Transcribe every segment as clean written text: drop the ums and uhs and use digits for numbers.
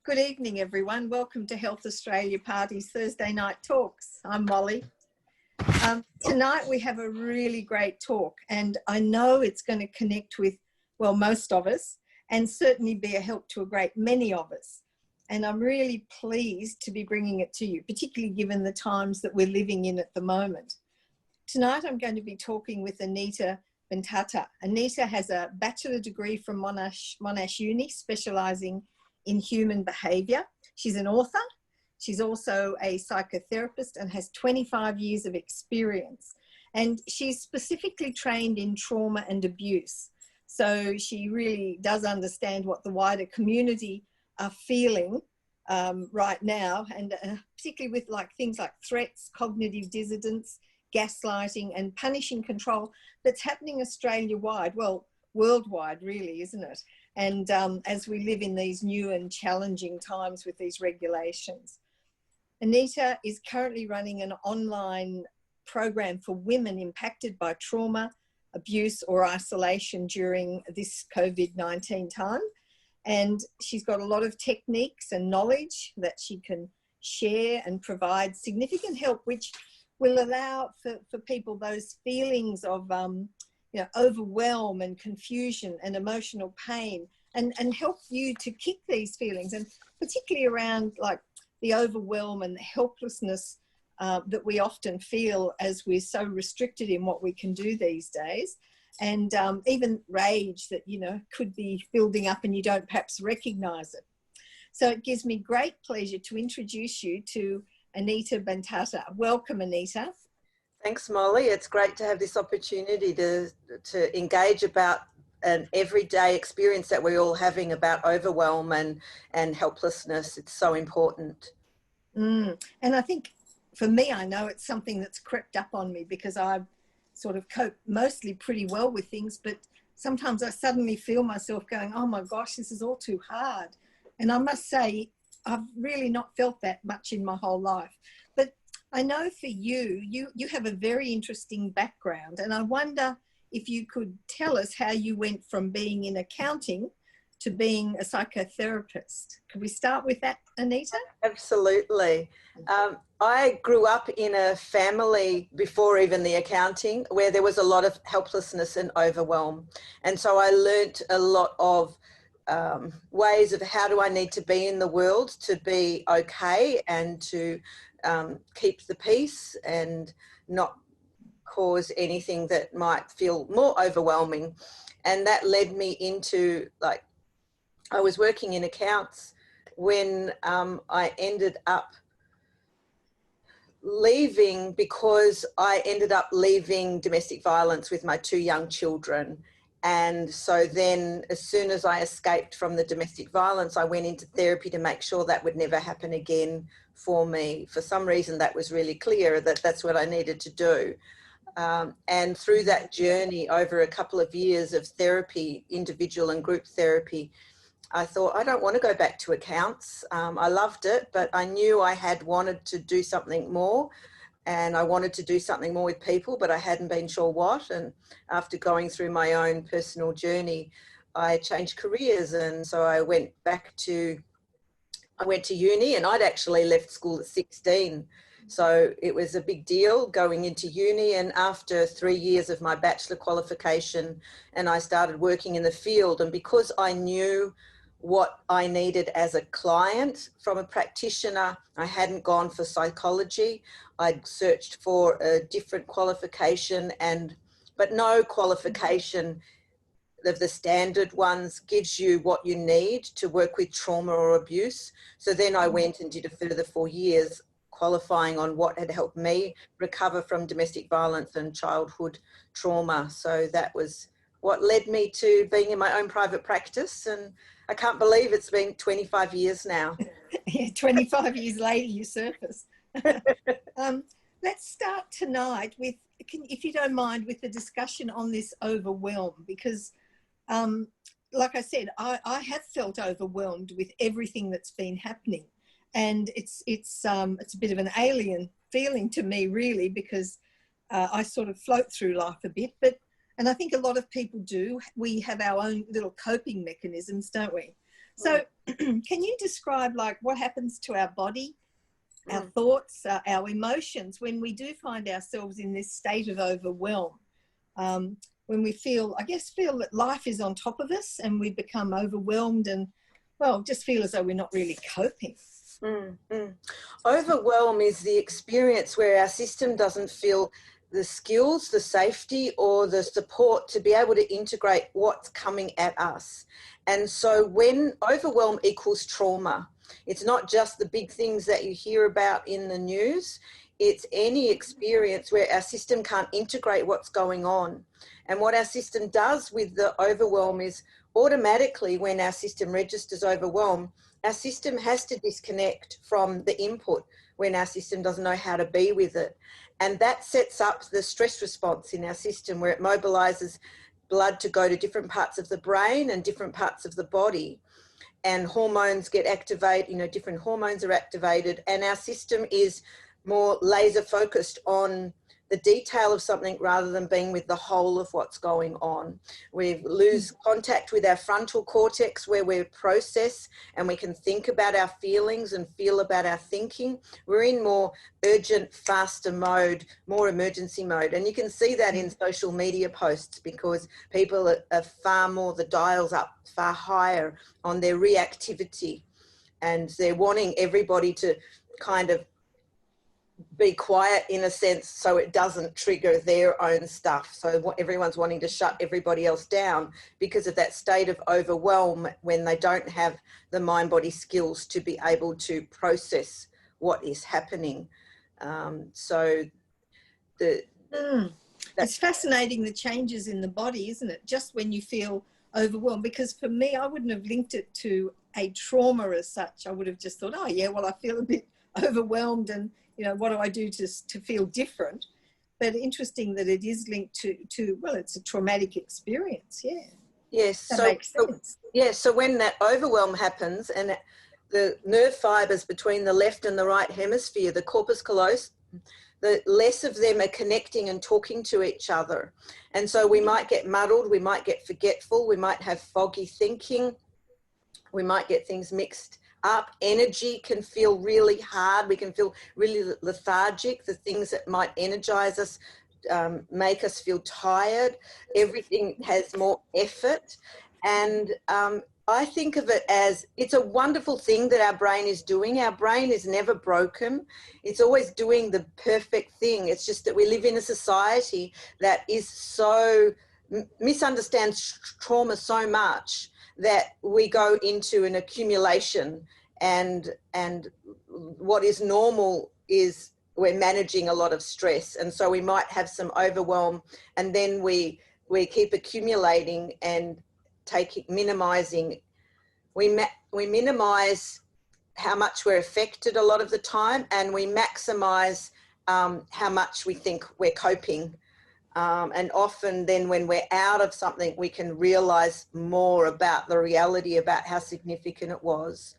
Good evening, everyone. Welcome to Health Australia Party's Thursday Night Talks. I'm Molly. Tonight we have a really great talk, and I know it's going to connect with, well, most of us, and certainly be a help to a great many of us. And I'm really pleased to be bringing it to you, particularly given the times that we're living in at the moment. Tonight I'm going to be talking with Anita Bentata. Anita has a bachelor degree from Monash Uni, specialising in human behaviour. She's an author. She's also a psychotherapist and has 25 years of experience. And she's specifically trained in trauma and abuse. So she really does understand what the wider community are feeling right now, and particularly with things like threats, cognitive dissidence, gaslighting and punishing control that's happening Australia-wide, well, worldwide really, isn't it? And as we live in these new and challenging times with these regulations. Anita is currently running an online program for women impacted by trauma, abuse or isolation during this COVID-19 time. And she's got a lot of techniques and knowledge that she can share and provide significant help, which will allow for people those feelings of overwhelm and confusion and emotional pain, and help you to kick these feelings, and particularly around like the overwhelm and the helplessness that we often feel as we're so restricted in what we can do these days. And even rage that, could be building up and you don't perhaps recognise it. So it gives me great pleasure to introduce you to Anita Bentata. Welcome, Anita. Thanks, Molly. It's great to have this opportunity to engage about an everyday experience that we're all having about overwhelm and helplessness. It's so important. And I think for me, I know it's something that's crept up on me because I've sort of cope mostly pretty well with things, but sometimes I suddenly feel myself going, oh my gosh, this is all too hard. And I must say, I've really not felt that much in my whole life. But I know for you have a very interesting background, and I wonder if you could tell us how you went from being in accounting to being a psychotherapist. Could we start with that, Anita? Absolutely. I grew up in a family before even the accounting where there was a lot of helplessness and overwhelm. And so I learnt a lot of ways of how do I need to be in the world to be okay and to keep the peace and not cause anything that might feel more overwhelming. And that led me into, I was working in accounts when I ended up leaving because I ended up leaving domestic violence with my 2 young children. And so then as soon as I escaped from the domestic violence, I went into therapy to make sure that would never happen again for me. For some reason, that was really clear that that's what I needed to do. And through that journey over a couple of years of therapy, individual and group therapy, I thought, I don't want to go back to accounts. I loved it, but I knew I had wanted to do something more, and I wanted to do something more with people, but I hadn't been sure what. And after going through my own personal journey, I changed careers. And so I went to uni, and I'd actually left school at 16. So it was a big deal going into uni, and after 3 years of my bachelor qualification, and I started working in the field, and because I knew what I needed as a client from a practitioner, I hadn't gone for psychology. I'd searched for a different qualification, but no qualification of the standard ones gives you what you need to work with trauma or abuse. So then I went and did a further 4 years qualifying on what had helped me recover from domestic violence and childhood trauma. So that was what led me to being in my own private practice. And I can't believe it's been 25 years now. Yeah, 25 years later, you surface. Let's start tonight with, if you don't mind, with the discussion on this overwhelm, because like I said, I have felt overwhelmed with everything that's been happening. And it's a bit of an alien feeling to me, really, because I sort of float through life a bit, and I think a lot of people do. We have our own little coping mechanisms, don't we? So can you describe like what happens to our body, our thoughts, our emotions when we do find ourselves in this state of overwhelm? When we feel that life is on top of us and we become overwhelmed and, well, just feel as though we're not really coping. Overwhelm is the experience where our system doesn't feel the skills, the safety, or the support to be able to integrate what's coming at us. And so when overwhelm equals trauma, it's not just the big things that you hear about in the news. It's any experience where our system can't integrate what's going on. And what our system does with the overwhelm is automatically when our system registers overwhelm, our system has to disconnect from the input when our system doesn't know how to be with it. And that sets up the stress response in our system where it mobilizes blood to go to different parts of the brain and different parts of the body. And hormones get activated, different hormones are activated, and our system is more laser focused on the detail of something rather than being with the whole of what's going on. We lose contact with our frontal cortex where we process and we can think about our feelings and feel about our thinking. We're in more urgent, faster mode, more emergency mode. And you can see that in social media posts because people are far more, the dials up far higher on their reactivity, and they're wanting everybody to kind of be quiet in a sense so it doesn't trigger their own stuff. So everyone's wanting to shut everybody else down because of that state of overwhelm when they don't have the mind-body skills to be able to process what is happening. It's fascinating, the changes in the body, isn't it? Just when you feel overwhelmed, because for me, I wouldn't have linked it to a trauma as such. I would have just thought, oh yeah, well, I feel a bit overwhelmed and what do I do to feel different? But interesting that it is linked to well, it's a traumatic experience. Yeah. Yes. That makes sense. Yeah. So when that overwhelm happens and the nerve fibers between the left and the right hemisphere, the corpus callosum, the less of them are connecting and talking to each other. And so we might get muddled, we might get forgetful, we might have foggy thinking, we might get things mixed up. Energy can feel really hard. We can feel really lethargic. The things that might energize us make us feel tired. Everything has more effort. And I think of it as it's a wonderful thing that our brain is doing. Our brain is never broken. It's always doing the perfect thing. It's just that we live in a society that is so misunderstands trauma so much that we go into an accumulation, and what is normal is we're managing a lot of stress, and so we might have some overwhelm, and then we keep accumulating and minimizing. We minimize how much we're affected a lot of the time, and we maximize how much we think we're coping. And often then when we're out of something, we can realize more about the reality, about how significant it was.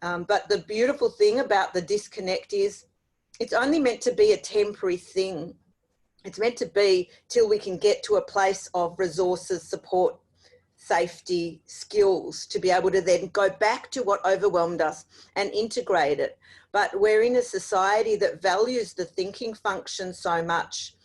But the beautiful thing about the disconnect is it's only meant to be a temporary thing. It's meant to be till we can get to a place of resources, support, safety, skills to be able to then go back to what overwhelmed us and integrate it. But we're in a society that values the thinking function so much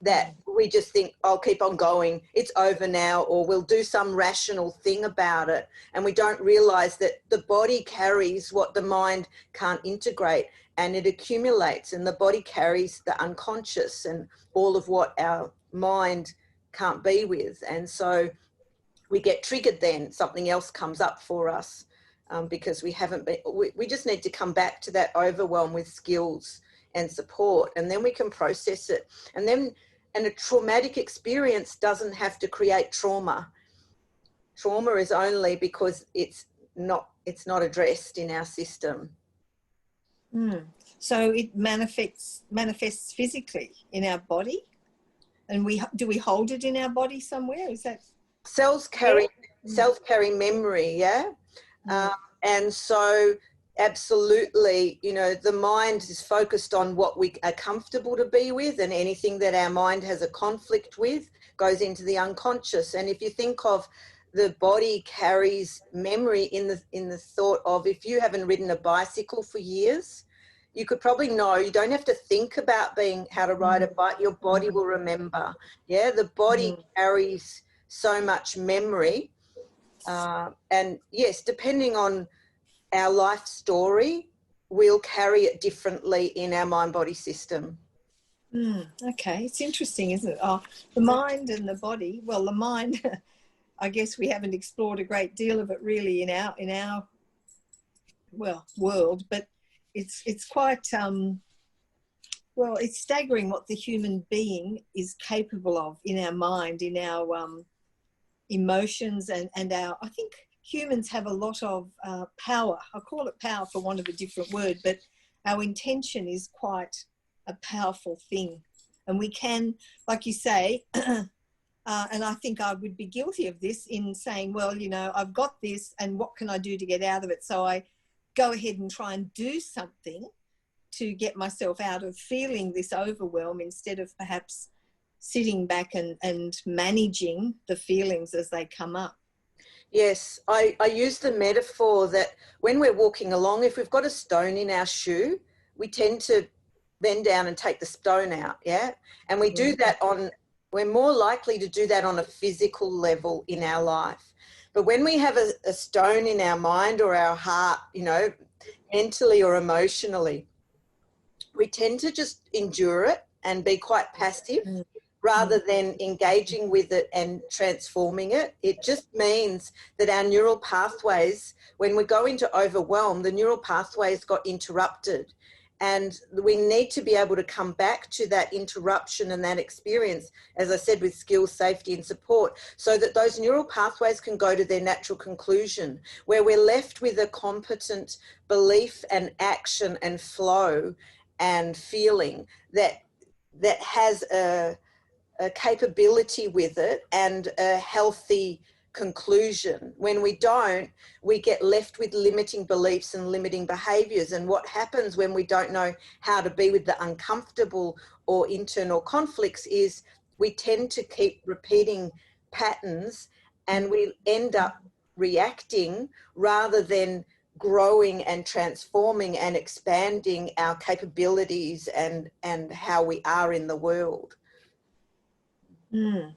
that we just think, I'll keep on going, it's over now, or we'll do some rational thing about it. And we don't realize that the body carries what the mind can't integrate, and it accumulates, and the body carries the unconscious and all of what our mind can't be with. And so we get triggered, then something else comes up for us because we haven't been, we just need to come back to that overwhelm with skills and support, and then we can process it. And a traumatic experience doesn't have to create trauma. Trauma is only because it's not addressed in our system. So it manifests physically in our body, and do we hold it in our body somewhere? Is that cells carry memory? Yeah. And so absolutely, the mind is focused on what we are comfortable to be with, and anything that our mind has a conflict with goes into the unconscious. And if you think of the body carries memory in the thought of, if you haven't ridden a bicycle for years, you could probably know, you don't have to think about how to ride a bike, your body will remember. Yeah, the body carries so much memory. And yes, depending on our life story, we'll carry it differently in our mind-body system. Okay, it's interesting, isn't it? Oh, the mind and the body. Well, the mind, I guess we haven't explored a great deal of it really in our world, but it's quite well, it's staggering what the human being is capable of in our mind, in our emotions, and our, I think humans have a lot of power. I call it power for want of a different word, but our intention is quite a powerful thing. And we can, like you say, and I think I would be guilty of this in saying, well, you know, I've got this and what can I do to get out of it? So I go ahead and try and do something to get myself out of feeling this overwhelm, instead of perhaps sitting back and managing the feelings as they come up. Yes, I use the metaphor that when we're walking along, if we've got a stone in our shoe, we tend to bend down and take the stone out, yeah? And we do that we're more likely to do that on a physical level in our life. But when we have a stone in our mind or our heart, you know, mentally or emotionally, we tend to just endure it and be quite passive rather than engaging with it and transforming it. It just means that our neural pathways, when we go into overwhelm, the neural pathways got interrupted. And we need to be able to come back to that interruption and that experience, as I said, with skills, safety and support, so that those neural pathways can go to their natural conclusion, where we're left with a competent belief and action and flow and feeling that has a capability with it and a healthy conclusion. When we don't, we get left with limiting beliefs and limiting behaviors. And what happens when we don't know how to be with the uncomfortable or internal conflicts is we tend to keep repeating patterns and we end up reacting rather than growing and transforming and expanding our capabilities and how we are in the world.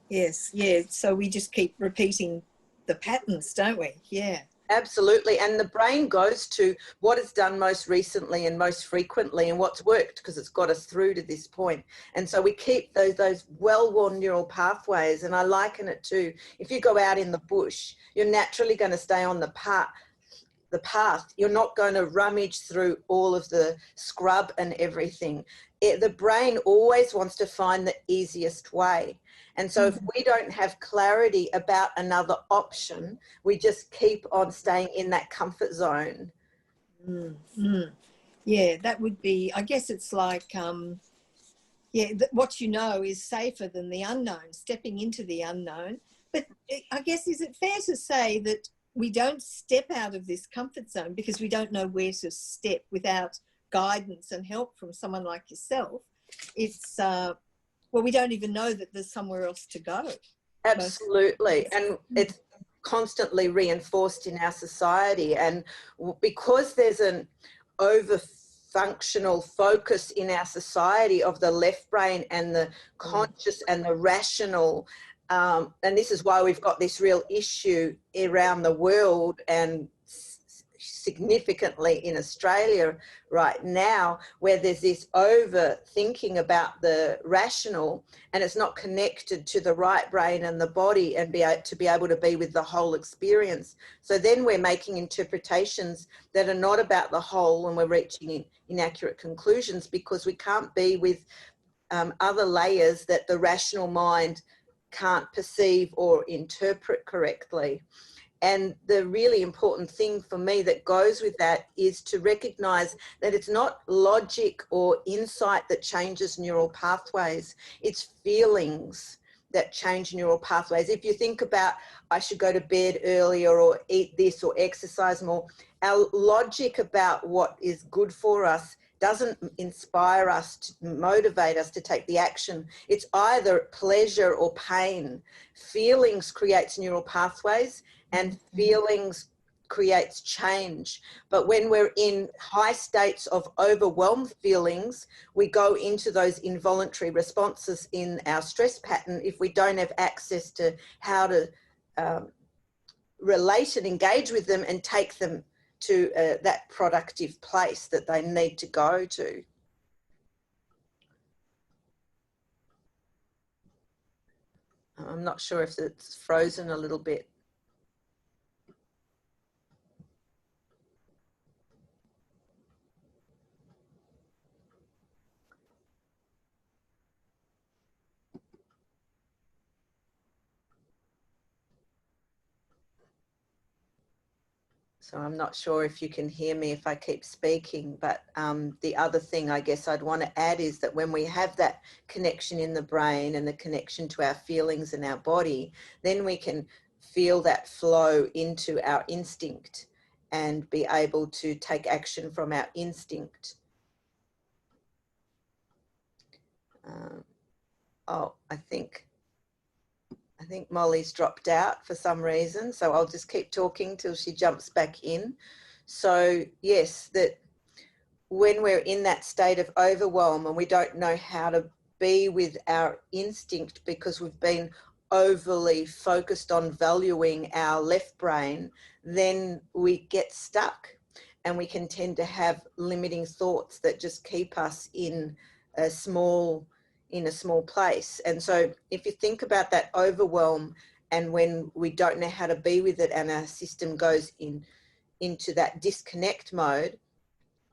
Yes, yeah. So we just keep repeating the patterns, don't we? Yeah. Absolutely. And the brain goes to what it's done most recently and most frequently and what's worked, because it's got us through to this point. And so we keep those well-worn neural pathways. And I liken it to, if you go out in the bush, you're naturally going to stay on the path. You're not going to rummage through all of the scrub and everything. The brain always wants to find the easiest way. And so if we don't have clarity about another option, we just keep on staying in that comfort zone. Yeah, that would be, I guess it's like, what you know is safer than the unknown, stepping into the unknown. But I guess, is it fair to say that we don't step out of this comfort zone because we don't know where to step without guidance and help from someone like yourself? It's, well, we don't even know that there's somewhere else to go. Absolutely. And it's constantly reinforced in our society. And because there's an over-functional focus in our society of the left brain and the conscious and the rational, and this is why we've got this real issue around the world and significantly in Australia right now, where there's this overthinking about the rational and it's not connected to the right brain and the body and to be able to be with the whole experience. So then we're making interpretations that are not about the whole and we're reaching inaccurate conclusions because we can't be with other layers that the rational mind can't perceive or interpret correctly. And the really important thing for me that goes with that is to recognize that it's not logic or insight that changes neural pathways. It's feelings that change neural pathways. If you think about, I should go to bed earlier or eat this or exercise more, our logic about what is good for us doesn't inspire us, to motivate us to take the action. It's either pleasure or pain. Feelings creates neural pathways, and feelings creates change. But when we're in high states of overwhelmed feelings, we go into those involuntary responses in our stress pattern if we don't have access to how to relate and engage with them and take them to that productive place that they need to go to. I'm not sure if it's frozen a little bit. So I'm not sure if you can hear me if I keep speaking, but the other thing I guess I'd want to add is that when we have that connection in the brain and the connection to our feelings and our body, then we can feel that flow into our instinct and be able to take action from our instinct. Oh, I think Molly's dropped out for some reason, so I'll just keep talking till she jumps back in. So yes, that when we're in that state of overwhelm and we don't know how to be with our instinct because we've been overly focused on valuing our left brain, then we get stuck and we can tend to have limiting thoughts that just keep us in a small place. And so if you think about that overwhelm and when we don't know how to be with it and our system goes into that disconnect mode,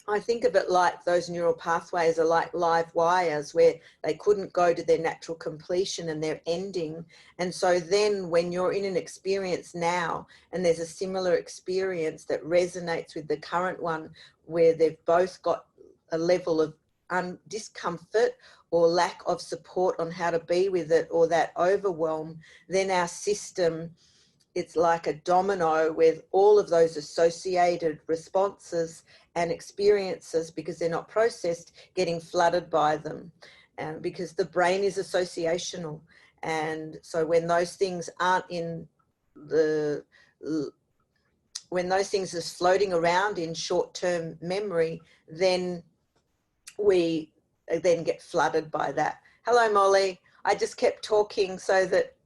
I think of it like those neural pathways are like live wires where they couldn't go to their natural completion and they're ending. And so then when you're in an experience now and there's a similar experience that resonates with the current one where they've both got a level of discomfort or lack of support on how to be with it, or that overwhelm, then our system, it's like a domino with all of those associated responses and experiences, because they're not processed, getting flooded by them. And because the brain is associational. And so when those things aren't in the, when those things are floating around in short-term memory, then we then get flooded by that. Hello, Molly. I just kept talking so that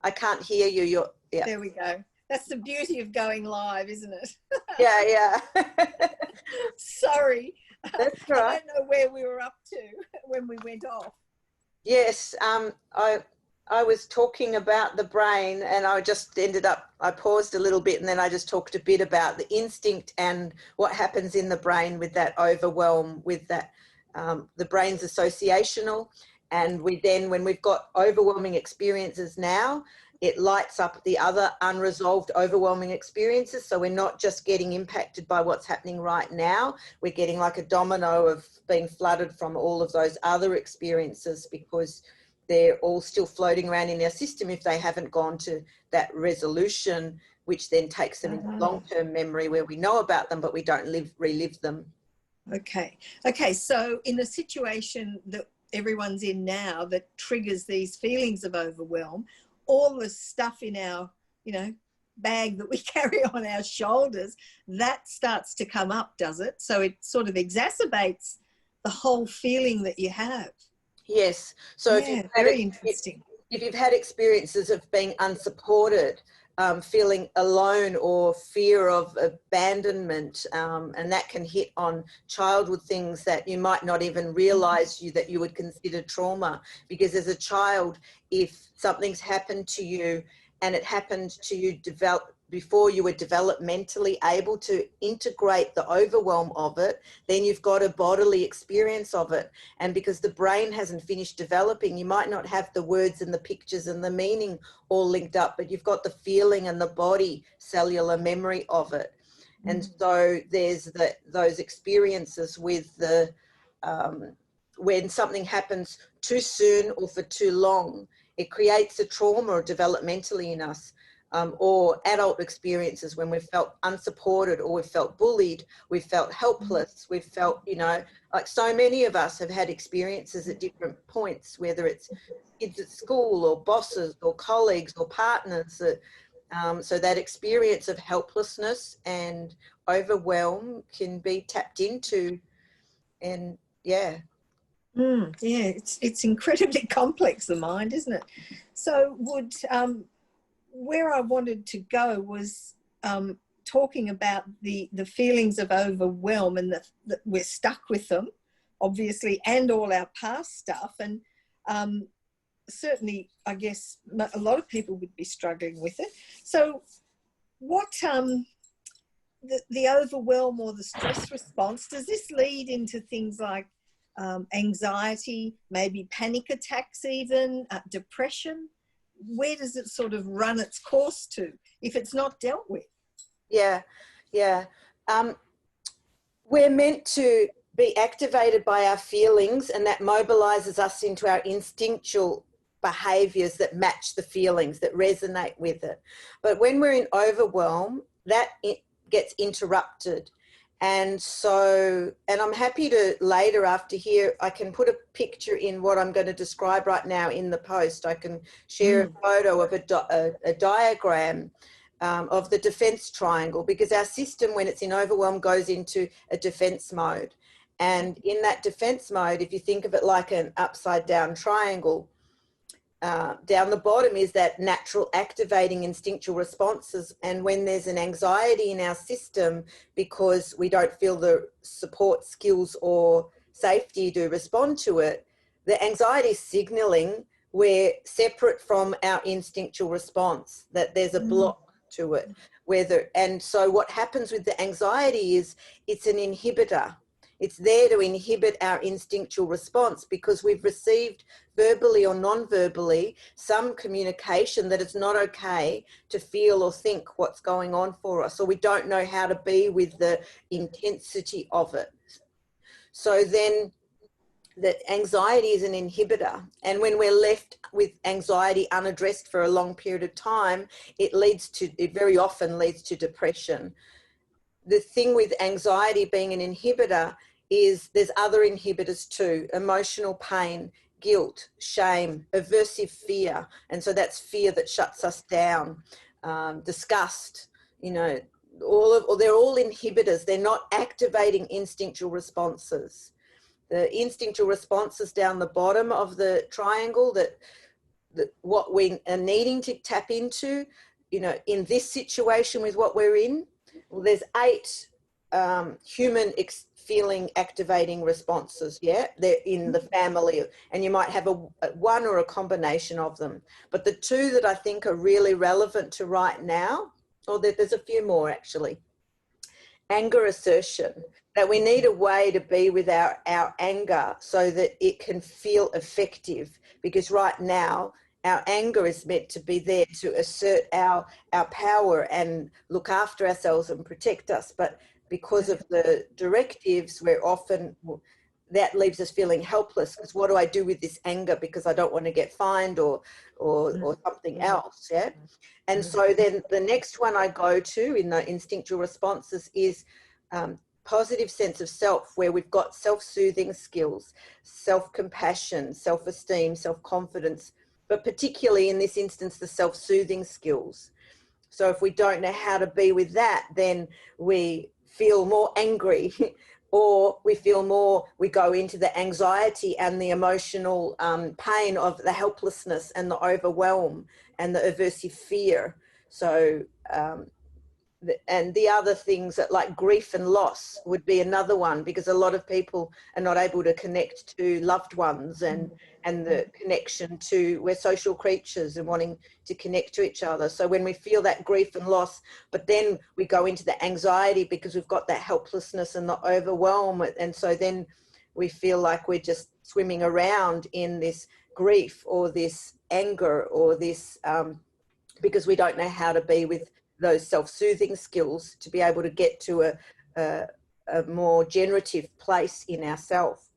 I can't hear you. Yeah. There we go. That's the beauty of going live, isn't it? Yeah. Sorry. That's right. I don't know where we were up to when we went off. Yes, I was talking about the brain and I just I paused a little bit and then I just talked a bit about the instinct and what happens in the brain with that overwhelm, with that, the brain's associational. And we then, when we've got overwhelming experiences now, it lights up the other unresolved overwhelming experiences. So we're not just getting impacted by what's happening right now, we're getting like a domino of being flooded from all of those other experiences, because they're all still floating around in our system if they haven't gone to that resolution, which then takes them into long-term memory where we know about them, but we don't relive them. Okay. So in the situation that everyone's in now that triggers these feelings of overwhelm, all the stuff in our, bag that we carry on our shoulders, that starts to come up, does it? So it sort of exacerbates the whole feeling that you have. Yes. So yeah, very interesting. If you've had experiences of being unsupported, feeling alone, or fear of abandonment, and that can hit on childhood things that you might not even realize that you would consider trauma. Because as a child, if something's happened to you and it happened to you before you were developmentally able to integrate the overwhelm of it, then you've got a bodily experience of it. And because the brain hasn't finished developing, you might not have the words and the pictures and the meaning all linked up, but you've got the feeling and the body cellular memory of it. And so there's those experiences with the, when something happens too soon or for too long, it creates a trauma developmentally in us. or adult experiences when we've felt unsupported, or we've felt bullied, we've felt helpless, we've felt, you know, like so many of us have had experiences at different points, whether it's kids at school or bosses or colleagues or partners. So that experience of helplessness and overwhelm can be tapped into, and yeah. Yeah, it's incredibly complex, the mind, isn't it? So would where I wanted to go was talking about the feelings of overwhelm, and that we're stuck with them, obviously, and all our past stuff. And certainly, I guess a lot of people would be struggling with it. So what the overwhelm or the stress response, does this lead into things like anxiety, maybe panic attacks even, depression? Where does it sort of run its course to if it's not dealt with? Yeah. We're meant to be activated by our feelings, and that mobilizes us into our instinctual behaviors that match the feelings, that resonate with it. But when we're in overwhelm, that gets interrupted. And so, and I'm happy to later, after here, I can put a picture in what I'm going to describe right now in the post. I can share a photo of a diagram of the defense triangle, because our system, when it's in overwhelm, goes into a defense mode. And in that defense mode, if you think of it like an upside down triangle, down the bottom is that natural activating instinctual responses. And when there's an anxiety in our system because we don't feel the support skills or safety to respond to it, the anxiety is signaling we're separate from our instinctual response, that there's a block to it. And so what happens with the anxiety is it's an inhibitor. It's there to inhibit our instinctual response, because we've received verbally or non-verbally some communication that it's not okay to feel or think what's going on for us, or we don't know how to be with the intensity of it. So then that anxiety is an inhibitor, and when we're left with anxiety unaddressed for a long period of time, it very often leads to depression. The thing with anxiety being an inhibitor is there's other inhibitors too: emotional pain, guilt, shame, aversive fear. And so that's fear that shuts us down, disgust, you know, they're all inhibitors. They're not activating instinctual responses. The instinctual responses down the bottom of the triangle, that what we are needing to tap into, you know, in this situation with what we're in, well, there's 8 human feeling activating responses. Yeah, they're in the family, and you might have one or a combination of them. But the 2 that I think are really relevant to right now, or there's a few more actually. Anger assertion, that we need a way to be with our anger so that it can feel effective, because right now our anger is meant to be there to assert our power and look after ourselves and protect us. But because of the directives, we're often, that leaves us feeling helpless, because what do I do with this anger, because I don't want to get fined or something else. Yeah. And so then the next one I go to in the instinctual responses is positive sense of self, where we've got self-soothing skills, self-compassion, self-esteem, self-confidence, but particularly in this instance, the self-soothing skills. So if we don't know how to be with that, then we feel more angry or we go into the anxiety and the emotional pain of the helplessness and the overwhelm and the aversive fear. So, and the other things that, like grief and loss, would be another one, because a lot of people are not able to connect to loved ones, and the connection to, we're social creatures and wanting to connect to each other. So when we feel that grief and loss, but then we go into the anxiety because we've got that helplessness and the overwhelm, and so then we feel like we're just swimming around in this grief or this anger or this because we don't know how to be with those self-soothing skills to be able to get to a more generative place in ourself.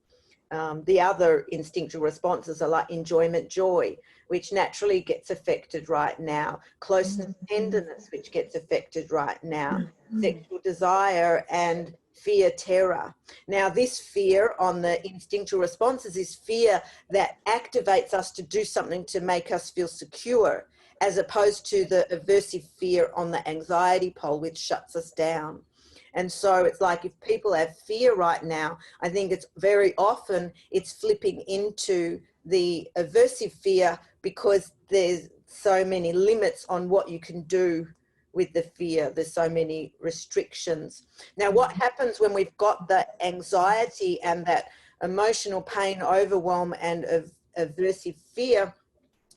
The other instinctual responses are like enjoyment, joy, which naturally gets affected right now, closeness, tenderness, which gets affected right now, sexual desire, and fear, terror. Now, this fear on the instinctual responses is fear that activates us to do something to make us feel secure, as opposed to the aversive fear on the anxiety pole, which shuts us down. And so it's like if people have fear right now, I think it's very often it's flipping into the aversive fear because there's so many limits on what you can do with the fear. There's so many restrictions. Now, what happens when we've got the anxiety and that emotional pain, overwhelm, and aversive fear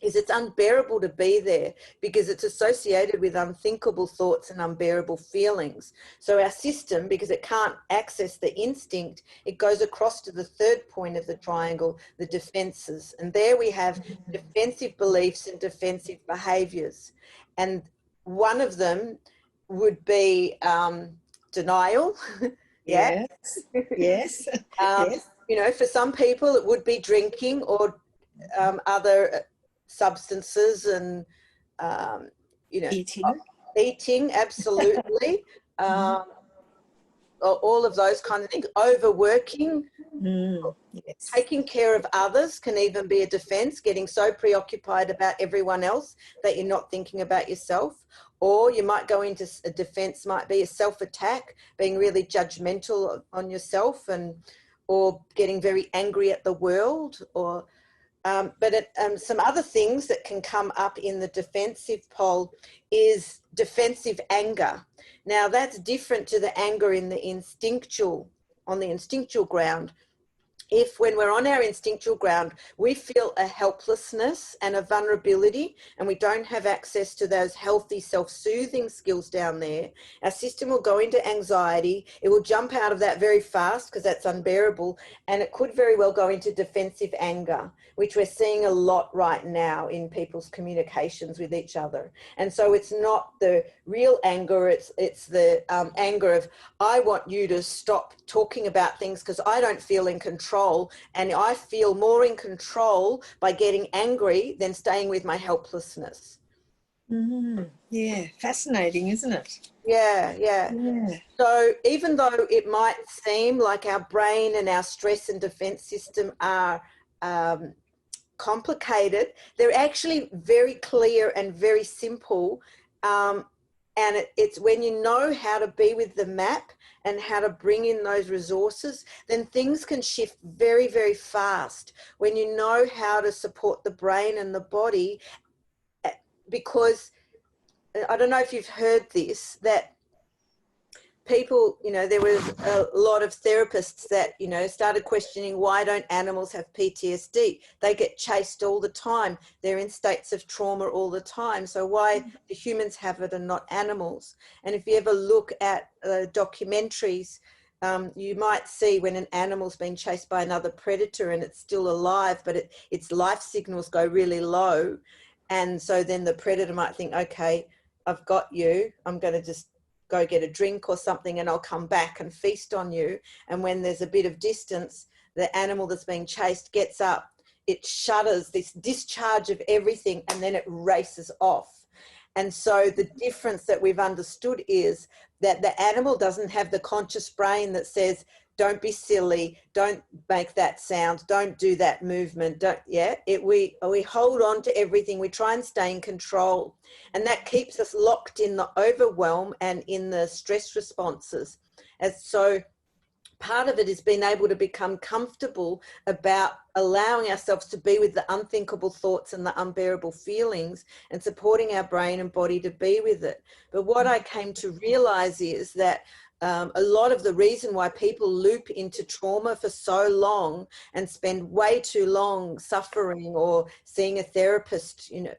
is it's unbearable to be there because it's associated with unthinkable thoughts and unbearable feelings. So our system, because it can't access the instinct, it goes across to the third point of the triangle, the defenses. And there we have defensive beliefs and defensive behaviors. And one of them would be denial. Yes, yes, yes. You know, for some people it would be drinking or other substances and, you know, eating, absolutely. All of those kind of things. Overworking, yes. taking care of others can even be a defense, getting so preoccupied about everyone else that you're not thinking about yourself. Or you might go into a defense, might be a self-attack, being really judgmental on yourself, and or getting very angry at the world, or but some other things that can come up in the defensive pole is defensive anger. Now that's different to the anger in the instinctual, on the instinctual ground. If when we're on our instinctual ground, we feel a helplessness and a vulnerability and we don't have access to those healthy self-soothing skills down there, our system will go into anxiety. It will jump out of that very fast because that's unbearable, and it could very well go into defensive anger, which we're seeing a lot right now in people's communications with each other. And so it's not the real anger, it's the anger of, I want you to stop talking about things because I don't feel in control, and I feel more in control by getting angry than staying with my helplessness. Yeah, fascinating, isn't it? Yeah. So even though it might seem like our brain and our stress and defense system are complicated, they're actually very clear and very simple. And it's when you know how to be with the map and how to bring in those resources, then things can shift very, very fast when you know how to support the brain and the body. Because I don't know if you've heard this, that people, you know, there was a lot of therapists that, you know, started questioning, why don't animals have PTSD? They get chased all the time. They're in states of trauma all the time. So why do humans have it and not animals? And if you ever look at documentaries, you might see when an animal's been chased by another predator and it's still alive, but its life signals go really low. And so then the predator might think, okay, I've got you. I'm going to just go get a drink or something and I'll come back and feast on you. And when there's a bit of distance, the animal that's being chased gets up, it shudders, this discharge of everything, and then it races off. And so the difference that we've understood is that the animal doesn't have the conscious brain that says, don't be silly, don't make that sound, don't do that movement, we hold on to everything, we try and stay in control, and that keeps us locked in the overwhelm and in the stress responses. And so part of it is being able to become comfortable about allowing ourselves to be with the unthinkable thoughts and the unbearable feelings and supporting our brain and body to be with it. But what I came to realize is that a lot of the reason why people loop into trauma for so long and spend way too long suffering or seeing a therapist, you know,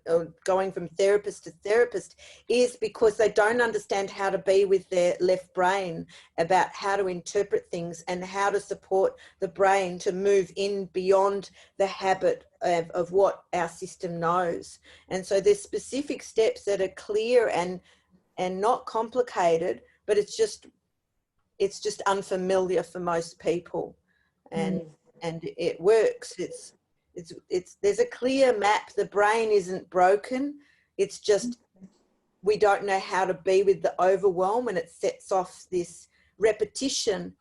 or going from therapist to therapist, is because they don't understand how to be with their left brain, about how to interpret things and how to support the brain to move in beyond the habit of what our system knows. And so there's specific steps that are clear and not complicated, but it's just unfamiliar for most people, and it works. there's a clear map. The brain isn't broken. It's just we don't know how to be with the overwhelm, and it sets off this repetition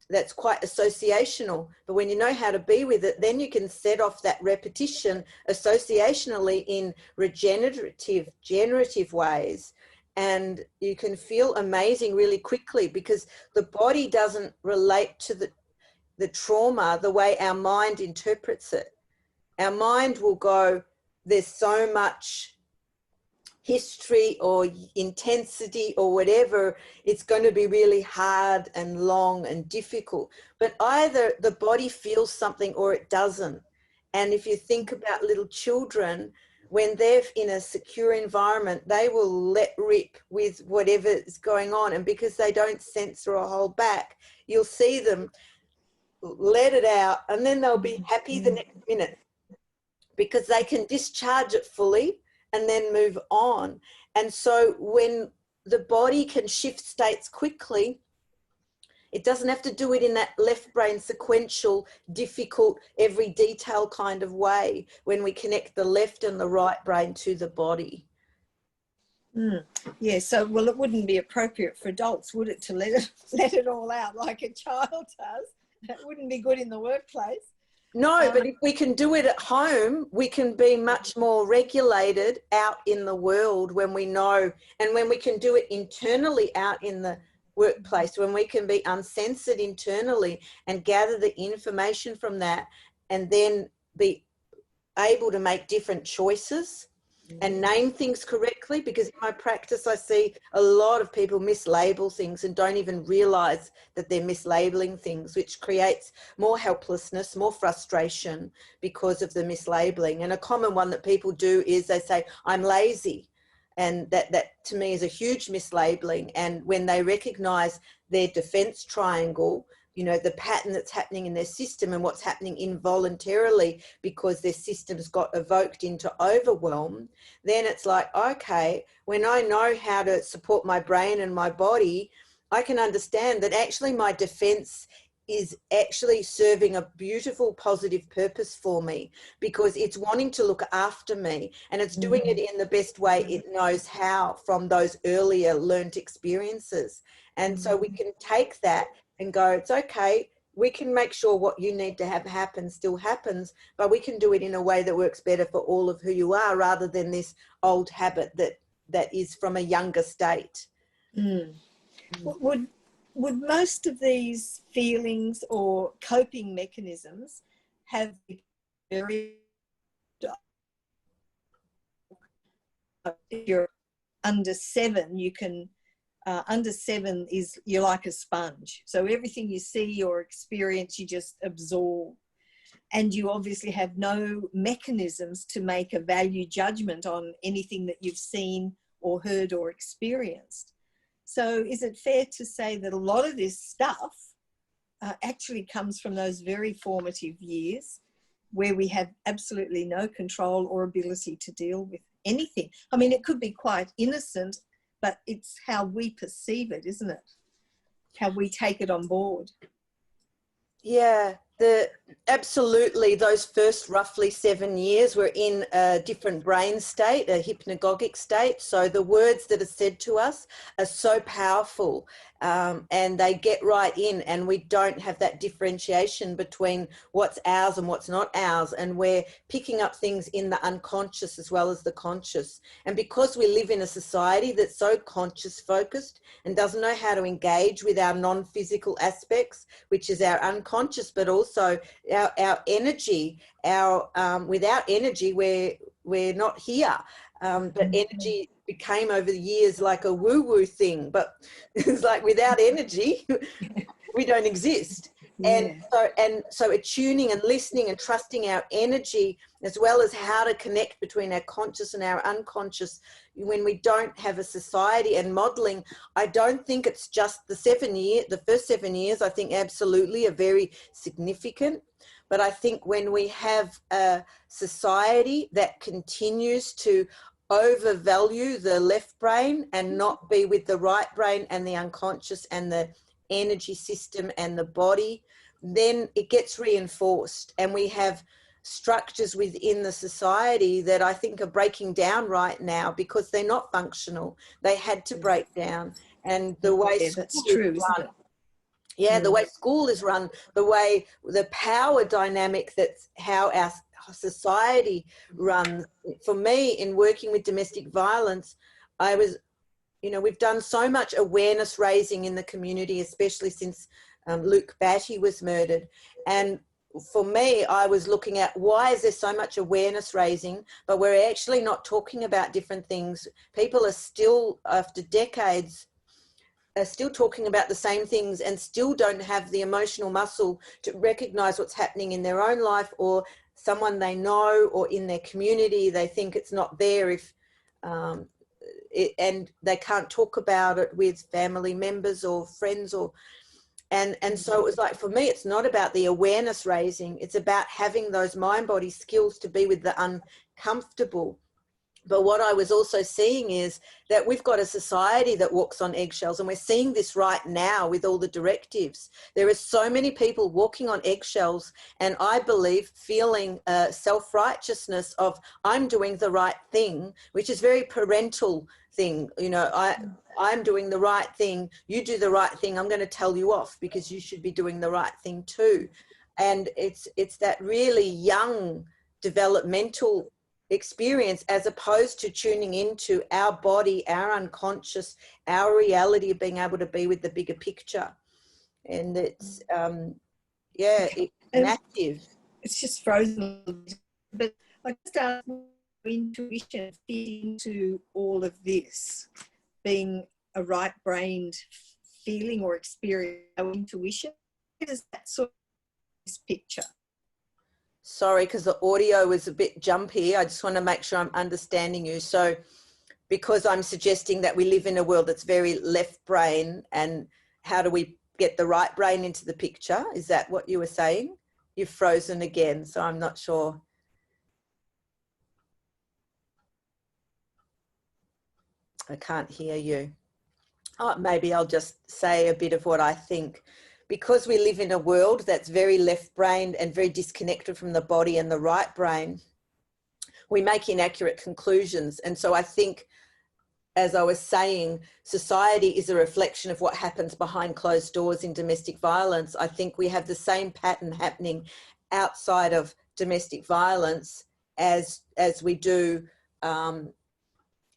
that's quite associational. But when you know how to be with it, then you can set off that repetition associationally in regenerative, generative ways. And you can feel amazing really quickly, because the body doesn't relate to the trauma the way our mind interprets it. Our mind will go, there's so much history or intensity or whatever, it's going to be really hard and long and difficult. But either the body feels something or it doesn't. And if you think about little children, when they're in a secure environment, they will let rip with whatever is going on. And because they don't censor or hold back, you'll see them let it out, and then they'll be happy the next minute, because they can discharge it fully and then move on. And so when the body can shift states quickly, it doesn't have to do it in that left brain sequential, difficult, every detail kind of way, when we connect the left and the right brain to the body. Yeah, so, well, it wouldn't be appropriate for adults, would it, to let it all out like a child does? That wouldn't be good in the workplace. No, but if we can do it at home, we can be much more regulated out in the world when we know, and when we can do it internally out in the workplace, when we can be uncensored internally and gather the information from that, and then be able to make different choices and name things correctly. Because in my practice, I see a lot of people mislabel things and don't even realize that they're mislabeling things, which creates more helplessness, more frustration because of the mislabeling. And a common one that people do is they say, I'm lazy. And that to me is a huge mislabeling. And when they recognize their defense triangle, you know, the pattern that's happening in their system and what's happening involuntarily because their systems got evoked into overwhelm, then it's like, okay, when I know how to support my brain and my body, I can understand that actually my defense is actually serving a beautiful, positive purpose for me, because it's wanting to look after me, and it's doing it in the best way it knows how from those earlier learned experiences. And so we can take that and go, it's okay, we can make sure what you need to have happen still happens, but we can do it in a way that works better for all of who you are, rather than this old habit that is from a younger state. Would most of these feelings or coping mechanisms have very, if you're under 7, you can, under 7 is, you're like a sponge. So everything you see or experience, you just absorb. And you obviously have no mechanisms to make a value judgment on anything that you've seen or heard or experienced. So is it fair to say that a lot of this stuff actually comes from those very formative years where we have absolutely no control or ability to deal with anything? I mean, it could be quite innocent, but it's how we perceive it, isn't it? How we take it on board. Yeah, absolutely. Those first roughly 7 years, we're in a different brain state, a hypnagogic state. So the words that are said to us are so powerful, and they get right in, and we don't have that differentiation between what's ours and what's not ours. And we're picking up things in the unconscious as well as the conscious. And because we live in a society that's so conscious focused and doesn't know how to engage with our non-physical aspects, which is our unconscious, but also our energy, without energy, we're not here. But energy became over the years like a woo-woo thing, but it's like without energy, we don't exist. Yeah. And so attuning and listening and trusting our energy, as well as how to connect between our conscious and our unconscious when we don't have a society and modeling. I don't think it's just the first 7 years, I think absolutely are very significant. But I think when we have a society that continues to overvalue the left brain and not be with the right brain and the unconscious and the energy system and the body, then it gets reinforced. And we have structures within the society that I think are breaking down right now because they're not functional. They had to break down. And the way that's school true, is isn't run, it? yeah, the way school is run, the way the power dynamic, that's how our society runs. For me, in working with domestic violence, I was, you know, we've done so much awareness raising in the community, especially since Luke Batty was murdered. And for me, I was looking at why is there so much awareness raising, but we're actually not talking about different things. People are still, after decades, are still talking about the same things and still don't have the emotional muscle to recognize what's happening in their own life or someone they know or in their community. They think it's not there if, and they can't talk about it with family members or friends or, and so it was like, for me, it's not about the awareness raising. It's about having those mind-body skills to be with the uncomfortable. But what I was also seeing is that we've got a society that walks on eggshells, and we're seeing this right now with all the directives. There are so many people walking on eggshells, and I believe feeling self-righteousness of I'm doing the right thing, which is very parental thing. You know, I'm doing the right thing, you do the right thing, I'm going to tell you off because you should be doing the right thing too. And it's that really young developmental experience, as opposed to tuning into our body, our unconscious, our reality of being able to be with the bigger picture. And it's yeah, it's massive. It's just frozen. But I just asked intuition fit into all of this, being a right-brained feeling or experience, our intuition. Where does that sort of this picture? Sorry, because the audio was a bit jumpy. I just want to make sure I'm understanding you. So because I'm suggesting that we live in a world that's very left brain, and how do we get the right brain into the picture? Is that what you were saying? You've frozen again, so I'm not sure. I can't hear you. Oh, maybe I'll just say a bit of what I think. Because we live in a world that's very left-brained and very disconnected from the body and the right brain, we make inaccurate conclusions. And so I think, as I was saying, society is a reflection of what happens behind closed doors in domestic violence. I think we have the same pattern happening outside of domestic violence as we do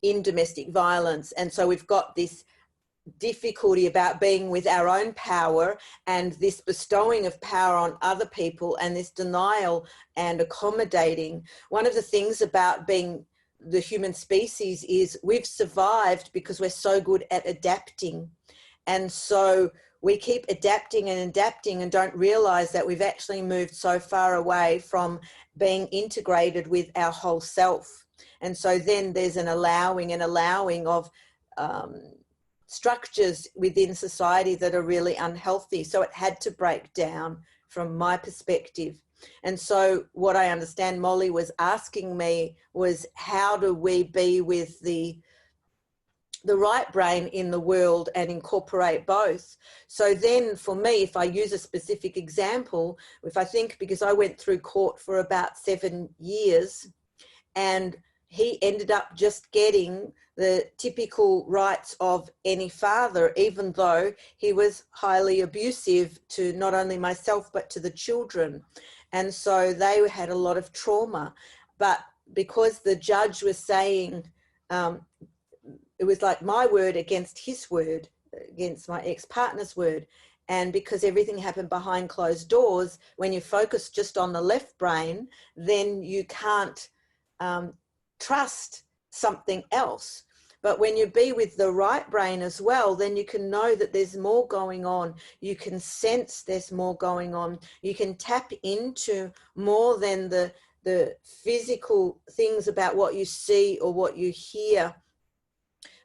in domestic violence. And so we've got this difficulty about being with our own power and this bestowing of power on other people and this denial and accommodating. One of the things about being the human species is we've survived because we're so good at adapting. And so we keep adapting and adapting and don't realize that we've actually moved so far away from being integrated with our whole self. And so then there's an allowing of structures within society that are really unhealthy. So it had to break down from my perspective. And so what I understand Molly was asking me was, how do we be with the right brain in the world and incorporate both? So then for me, if I use a specific example, if I think, because I went through court for about 7 years, and he ended up just getting the typical rights of any father, even though he was highly abusive to not only myself, but to the children. And so they had a lot of trauma. But because the judge was saying, it was like my word against his word, against my ex-partner's word. And because everything happened behind closed doors, when you focus just on the left brain, then you can't trust something else. But when you be with the right brain as well, then you can know that there's more going on. You can sense there's more going on. You can tap into more than the physical things about what you see or what you hear.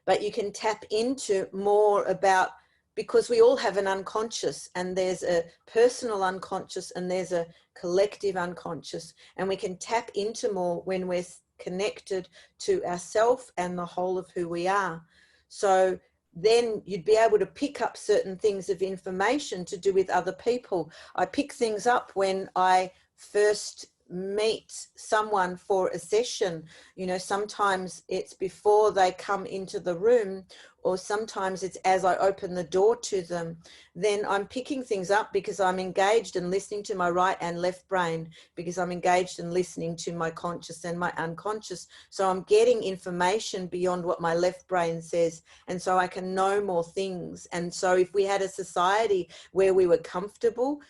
But you can tap into more about, because we all have an unconscious, and there's a personal unconscious and there's a collective unconscious, and we can tap into more when we're connected to ourselves and the whole of who we are. So then you'd be able to pick up certain things of information to do with other people. I pick things up when I first meet someone for a session, you know, sometimes it's before they come into the room, or sometimes it's as I open the door to them, then I'm picking things up because I'm engaged and listening to my right and left brain, because I'm engaged and listening to my conscious and my unconscious. So I'm getting information beyond what my left brain says, and so I can know more things. And so if we had a society where we were comfortable,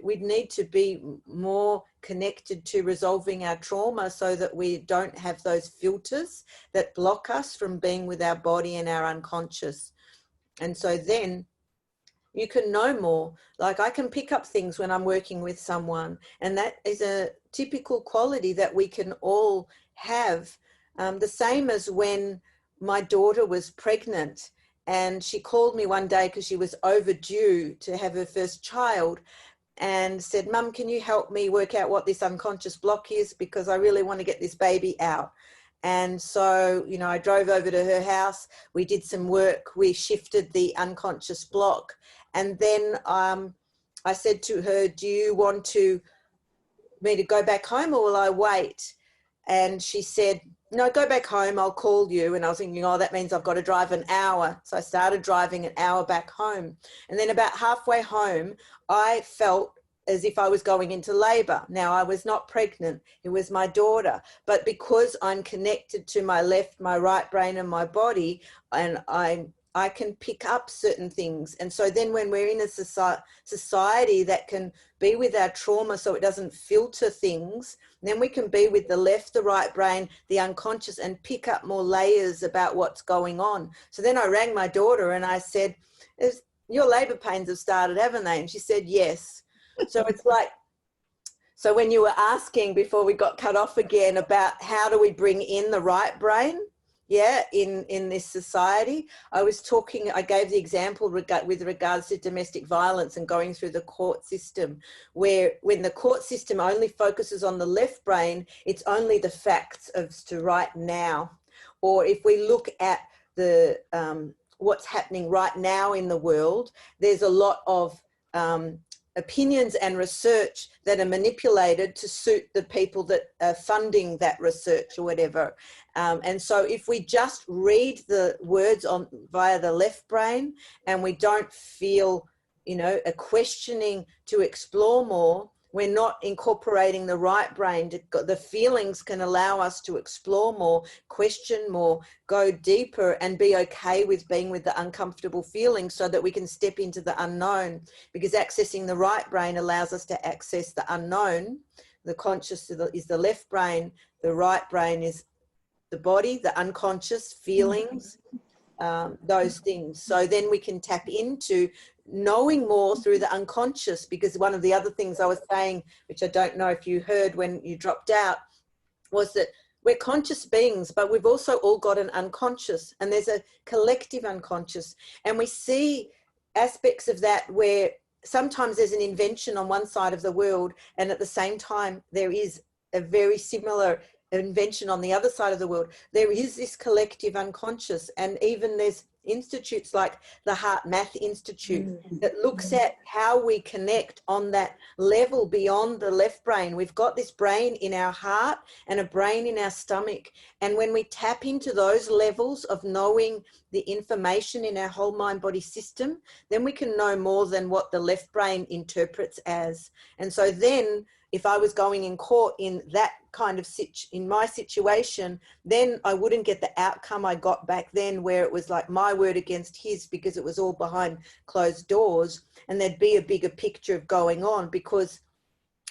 we'd need to be more connected to resolving our trauma, so that we don't have those filters that block us from being with our body and our unconscious. And so then you can know more. Like, I can pick up things when I'm working with someone, and that is a typical quality that we can all have. The same as when my daughter was pregnant, and she called me one day because she was overdue to have her first child, and said, "Mum, can you help me work out what this unconscious block is? Because I really want to get this baby out." And so, you know, I drove over to her house. We did some work. We shifted the unconscious block. And then I said to her, "Do you want me to go back home, or will I wait?" And she said, "No, go back home. I'll call you." And I was thinking, oh, that means I've got to drive an hour. So I started driving an hour back home. And then about halfway home, I felt as if I was going into labor. Now, I was not pregnant. It was my daughter. But because I'm connected to my left, my right brain and my body, and I can pick up certain things. And so then when we're in a society that can be with our trauma so it doesn't filter things, then we can be with the left, the right brain, the unconscious, and pick up more layers about what's going on. So then I rang my daughter and I said, "Your labor pains have started, haven't they?" And she said, "Yes." So it's like, so when you were asking before we got cut off again about how do we bring in the right brain, yeah, in this society, I gave the example with regards to domestic violence and going through the court system, where when the court system only focuses on the left brain, it's only the facts as to right now. Or if we look at the what's happening right now in the world, there's a lot of opinions and research that are manipulated to suit the people that are funding that research or whatever. And so if we just read the words via the left brain, and we don't feel, you know, a questioning to explore more, we're not incorporating the right brain. The feelings can allow us to explore more, question more, go deeper, and be okay with being with the uncomfortable feelings, so that we can step into the unknown. Because accessing the right brain allows us to access the unknown. The conscious is the left brain. The right brain is the body, the unconscious feelings, those things. So then we can tap into knowing more through the unconscious. Because one of the other things I was saying, which I don't know if you heard when you dropped out, was that we're conscious beings, but we've also all got an unconscious, and there's a collective unconscious. And we see aspects of that where sometimes there's an invention on one side of the world, and at the same time there is a very similar invention on the other side of the world. There is this collective unconscious, and even there's institutes like the Heart Math Institute that looks at how we connect on that level beyond the left brain. We've got this brain in our heart and a brain in our stomach, and when we tap into those levels of knowing the information in our whole mind body system, then we can know more than what the left brain interprets as. And so then if I was going in court in that kind of in my situation, then I wouldn't get the outcome I got back then, where it was like my word against his, because it was all behind closed doors, and there'd be a bigger picture of going on. Because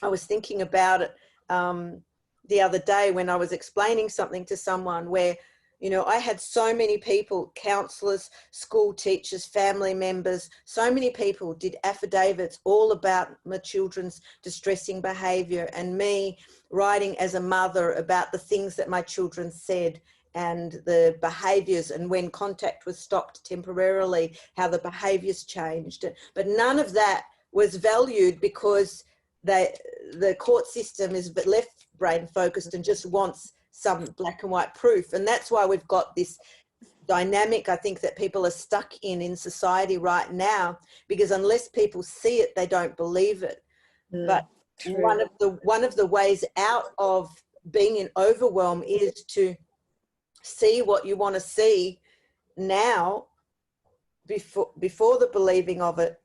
I was thinking about it the other day when I was explaining something to someone where, you know, I had so many people, counselors, school teachers, family members, so many people did affidavits all about my children's distressing behaviour, and me writing as a mother about the things that my children said and the behaviours, and when contact was stopped temporarily, how the behaviours changed. But none of that was valued, because the court system is left brain focused and just wants some black and white proof. And that's why we've got this dynamic, I think, that people are stuck in society right now, because unless people see it, they don't believe it. But True. one of the ways out of being in overwhelm is to see what you want to see now before the believing of it,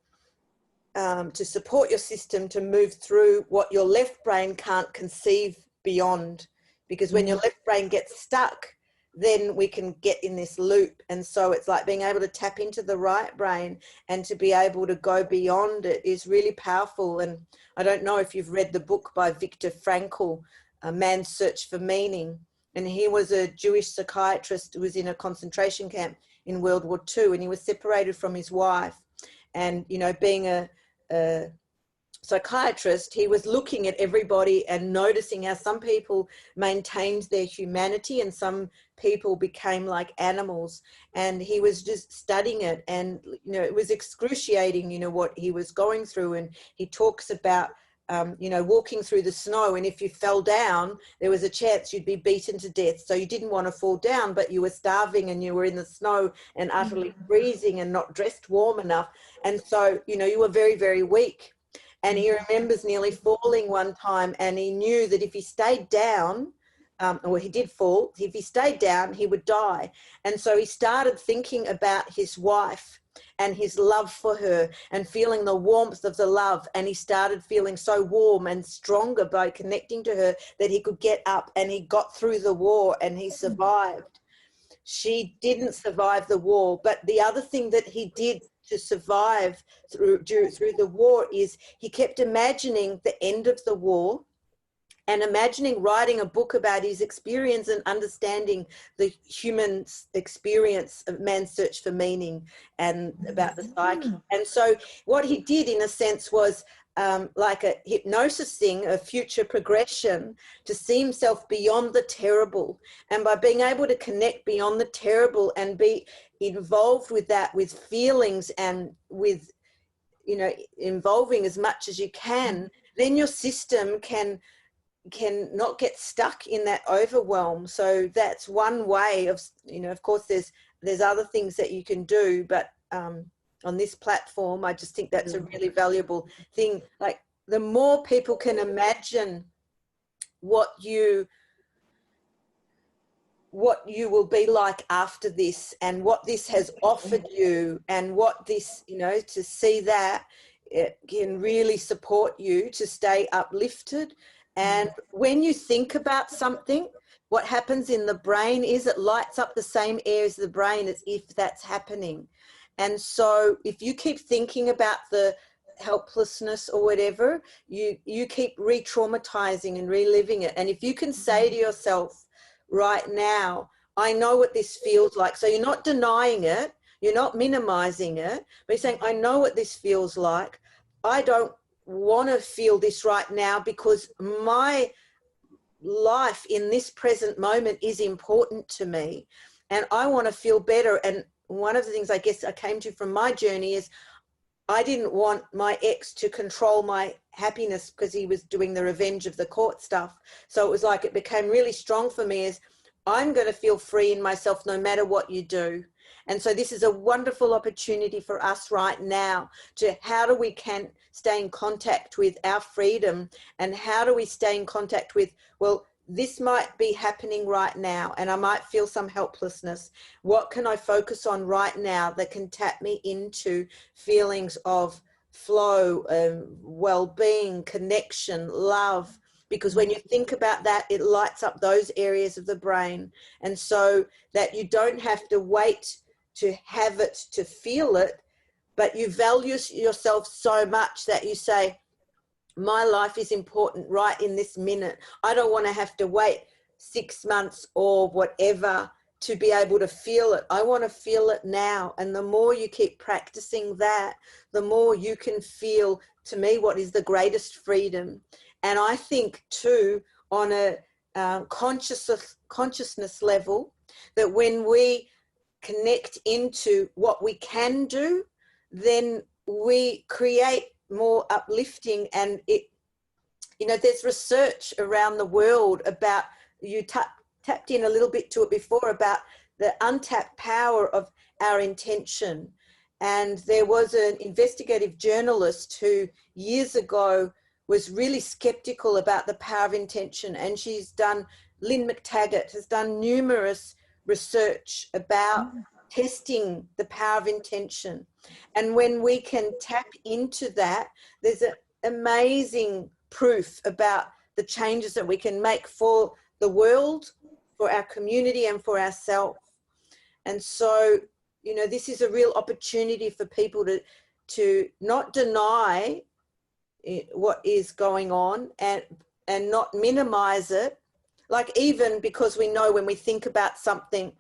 to support your system to move through what your left brain can't conceive beyond. Because when your left brain gets stuck, then we can get in this loop. And so it's like being able to tap into the right brain and to be able to go beyond it is really powerful. And I don't know if you've read the book by Viktor Frankl, A Man's Search for Meaning. And he was a Jewish psychiatrist who was in a concentration camp in World War II, and he was separated from his wife. And, you know, being a psychiatrist, he was looking at everybody and noticing how some people maintained their humanity and some people became like animals. And he was just studying it, and you know, it was excruciating, you know, what he was going through. And he talks about you know, walking through the snow, and if you fell down, there was a chance you'd be beaten to death. So you didn't want to fall down, but you were starving and you were in the snow and utterly freezing and not dressed warm enough. And so, you know, you were very, very weak. And he remembers nearly falling one time, and he knew that if he stayed down, or he did fall, if he stayed down, he would die. And so he started thinking about his wife and his love for her and feeling the warmth of the love. And he started feeling so warm and stronger by connecting to her that he could get up, and he got through the war and he survived. She didn't survive the war, but the other thing that he did to survive through the war is he kept imagining the end of the war and imagining writing a book about his experience and understanding the human experience of man's search for meaning and about the psyche. And so what he did, in a sense, was like a hypnosis thing, a future progression, to see himself beyond the terrible. And by being able to connect beyond the terrible and be involved with that, with feelings and with, you know, involving as much as you can, then your system can not get stuck in that overwhelm. So that's one way of, you know, of course there's other things that you can do, but on this platform, I just think that's a really valuable thing. Like, the more people can imagine what you will be like after this, and what this has offered you, and what this, you know, to see that, it can really support you to stay uplifted. And when you think about something, what happens in the brain is it lights up the same areas of the brain as if that's happening. And so if you keep thinking about the helplessness or whatever, you keep re-traumatizing and reliving it. And if you can say to yourself right now, I know what this feels like. So you're not denying it, you're not minimizing it, but you're saying, I know what this feels like. I don't want to feel this right now because my life in this present moment is important to me, and I want to feel better. And one of the things I guess I came to from my journey is I didn't want my ex to control my happiness because he was doing the revenge of the court stuff. So it was like, it became really strong for me as I'm going to feel free in myself no matter what you do. And so this is a wonderful opportunity for us right now to, how do we can stay in contact with our freedom, and how do we stay in contact with, well, this might be happening right now and I might feel some helplessness. What can I focus on right now that can tap me into feelings of flow, well-being, connection, love? Because when you think about that, it lights up those areas of the brain. And so that you don't have to wait to have it, to feel it, but you value yourself so much that you say, my life is important right in this minute. I don't want to have to wait 6 months or whatever to be able to feel it. I want to feel it now. And the more you keep practicing that, the more you can feel, to me, what is the greatest freedom. And I think too, on a consciousness level, that when we connect into what we can do, then we create more uplifting. And it, you know, there's research around the world about, you tapped in a little bit to it before, about the untapped power of our intention. And there was an investigative journalist who years ago was really skeptical about the power of intention. And Lynn McTaggart has done numerous research about testing the power of intention. And when we can tap into that, there's an amazing proof about the changes that we can make for the world, for our community, and for ourselves. And so, you know, this is a real opportunity for people to not deny what is going on and not minimize it. Like, even because we know when we think about something,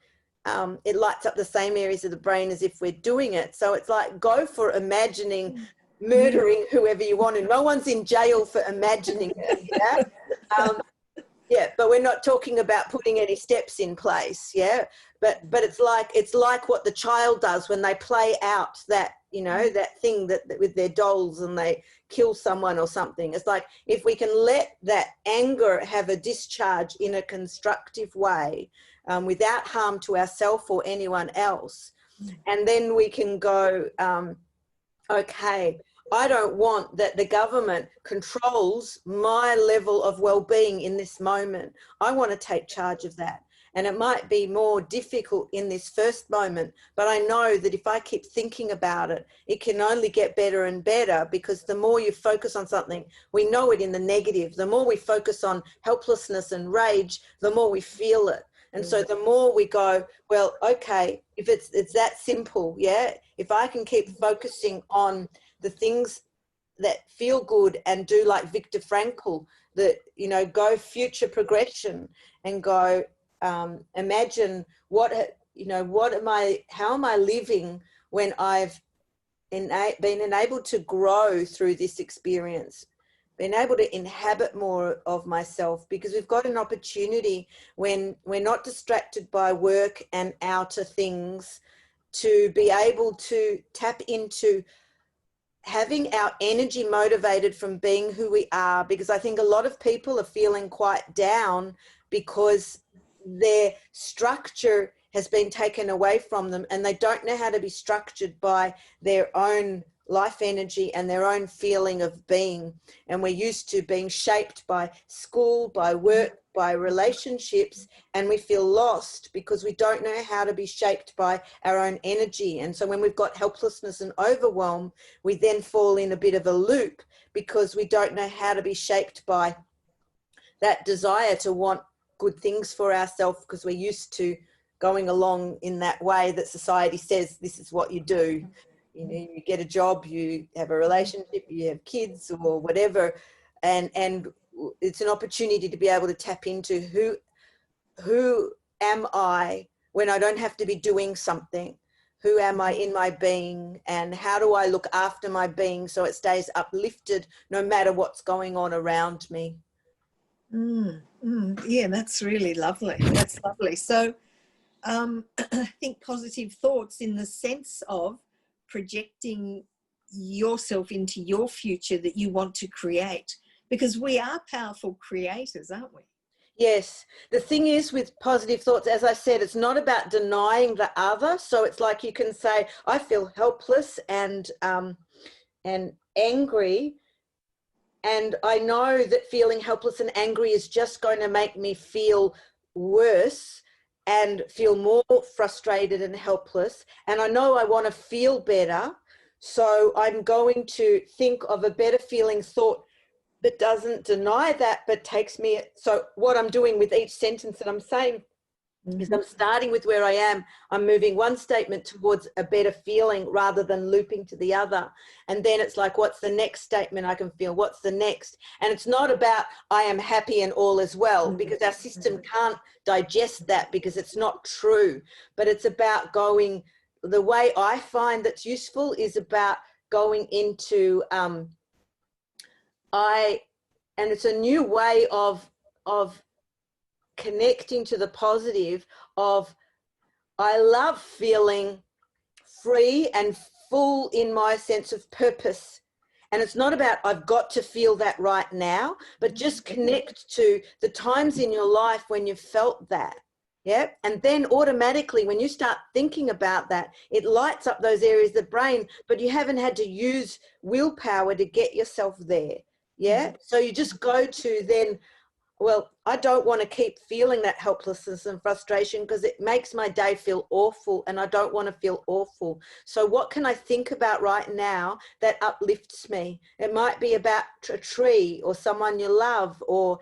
it lights up the same areas of the brain as if we're doing it. So it's like, go for imagining murdering whoever you want, and no one's in jail for imagining it. Yeah. Yeah, but we're not talking about putting any steps in place. Yeah, but it's like what the child does when they play out that, you know, that thing that with their dolls and they kill someone or something. It's like, if we can let that anger have a discharge in a constructive way, without harm to ourselves or anyone else, and then we can go, okay, I don't want that the government controls my level of well-being in this moment. I want to take charge of that. And it might be more difficult in this first moment, but I know that if I keep thinking about it, it can only get better and better, because the more you focus on something, we know it in the negative, the more we focus on helplessness and rage, the more we feel it. And so the more we go, well, okay, if it's that simple, yeah, if I can keep focusing on the things that feel good and do like Viktor Frankl, that, you know, go future progression and go, imagine how am I living when I've been enabled to grow through this experience, been able to inhabit more of myself, because we've got an opportunity when we're not distracted by work and outer things to be able to tap into having our energy motivated from being who we are. Because I think a lot of people are feeling quite down because their structure has been taken away from them, and they don't know how to be structured by their own life energy and their own feeling of being. And we're used to being shaped by school, by work, by relationships, and we feel lost because we don't know how to be shaped by our own energy. And so when we've got helplessness and overwhelm, we then fall in a bit of a loop because we don't know how to be shaped by that desire to want good things for ourselves, because we're used to going along in that way that society says this is what you do. You know, you get a job, you have a relationship, you have kids or whatever, and it's an opportunity to be able to tap into who am I when I don't have to be doing something? Who am I in my being, and how do I look after my being so it stays uplifted no matter what's going on around me? Yeah, that's really lovely. That's lovely. So I think positive thoughts in the sense of projecting yourself into your future that you want to create, because we are powerful creators, aren't we? Yes. The thing is with positive thoughts, as I said, it's not about denying the other. So it's like you can say, I feel helpless and angry, and I know that feeling helpless and angry is just going to make me feel worse and feel more frustrated and helpless. And I know I want to feel better. So I'm going to think of a better feeling thought that doesn't deny that, but takes me. So what I'm doing with each sentence that I'm saying is I'm starting with where I am. I'm moving one statement towards a better feeling rather than looping to the other. And then it's like, what's the next statement I can feel? What's the next? And it's not about I am happy and all is well, because our system can't digest that because it's not true. But it's about going, the way I find that's useful is about going into, and it's a new way of connecting to the positive of, I love feeling free and full in my sense of purpose. And it's not about I've got to feel that right now, but just connect to the times in your life when you've felt that. Yeah. And then automatically when you start thinking about that, it lights up those areas of the brain, but you haven't had to use willpower to get yourself there. Yeah. So you just go to then, well, I don't want to keep feeling that helplessness and frustration because it makes my day feel awful, and I don't want to feel awful. So what can I think about right now that uplifts me? It might be about a tree or someone you love, or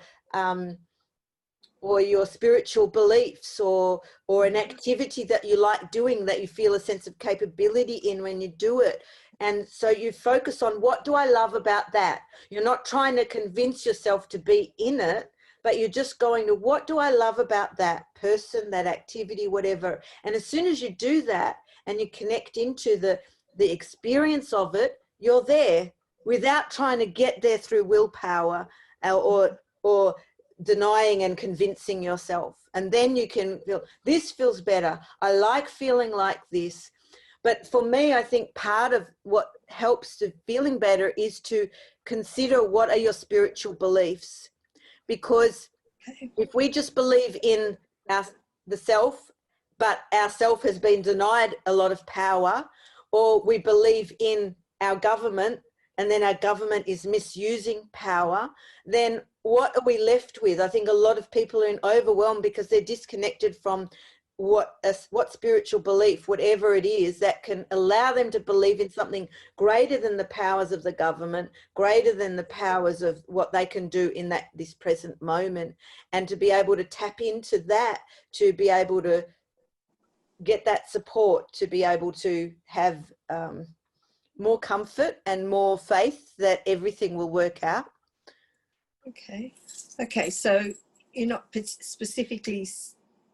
your spiritual beliefs, or an activity that you like doing that you feel a sense of capability in when you do it. And so you focus on, what do I love about that? You're not trying to convince yourself to be in it, but you're just going to, what do I love about that person, that activity, whatever. And as soon as you do that and you connect into the experience of it, you're there without trying to get there through willpower, or denying and convincing yourself. And then you can feel, this feels better. I like feeling like this. But for me, I think part of what helps to feeling better is to consider, what are your spiritual beliefs? Because if we just believe in the self, but our self has been denied a lot of power, or we believe in our government and then our government is misusing power, then what are we left with? I think a lot of people are overwhelmed because they're disconnected from what spiritual belief, whatever it is, that can allow them to believe in something greater than the powers of the government, greater than the powers of what they can do in this present moment, and to be able to tap into that, to be able to get that support, to be able to have more comfort and more faith that everything will work out. Okay, so you're not specifically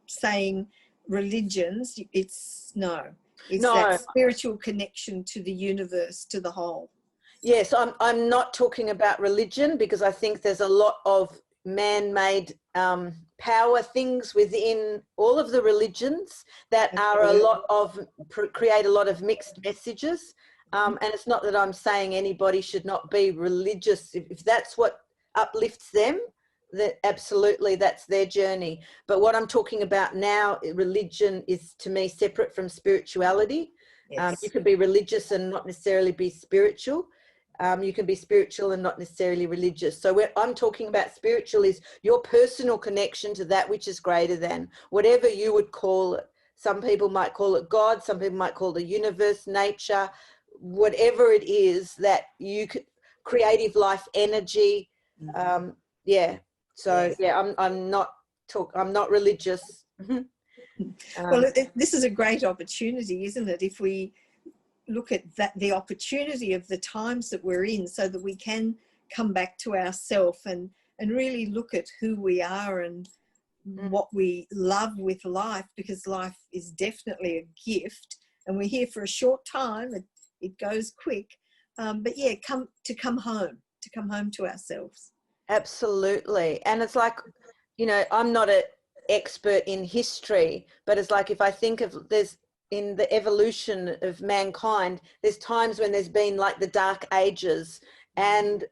saying religions, it's that spiritual connection to the universe, to the whole. Yes, I'm not talking about religion, because I think there's a lot of man-made power things within all of the religions that are create a lot of mixed messages. And it's not that I'm saying anybody should not be religious. If that's what uplifts them, that absolutely, that's their journey. But what I'm talking about now, religion is to me separate from spirituality. Yes. You could be religious and not necessarily be spiritual. You can be spiritual and not necessarily religious. So what I'm talking about spiritual is your personal connection to that which is greater than, whatever you would call it. Some people might call it God, some people might call it the universe, nature, whatever it is that you could, creative life energy. Yeah. So yeah, I'm not religious. Well, this is a great opportunity, isn't it? If we look at that, the opportunity of the times that we're in, so that we can come back to ourselves and really look at who we are and what we love with life, because life is definitely a gift and we're here for a short time. It goes quick. But yeah, come home to ourselves. Absolutely. And it's like, you know, I'm not an expert in history, but it's like, if I think of, in the evolution of mankind, there's times when there's been like the dark ages, and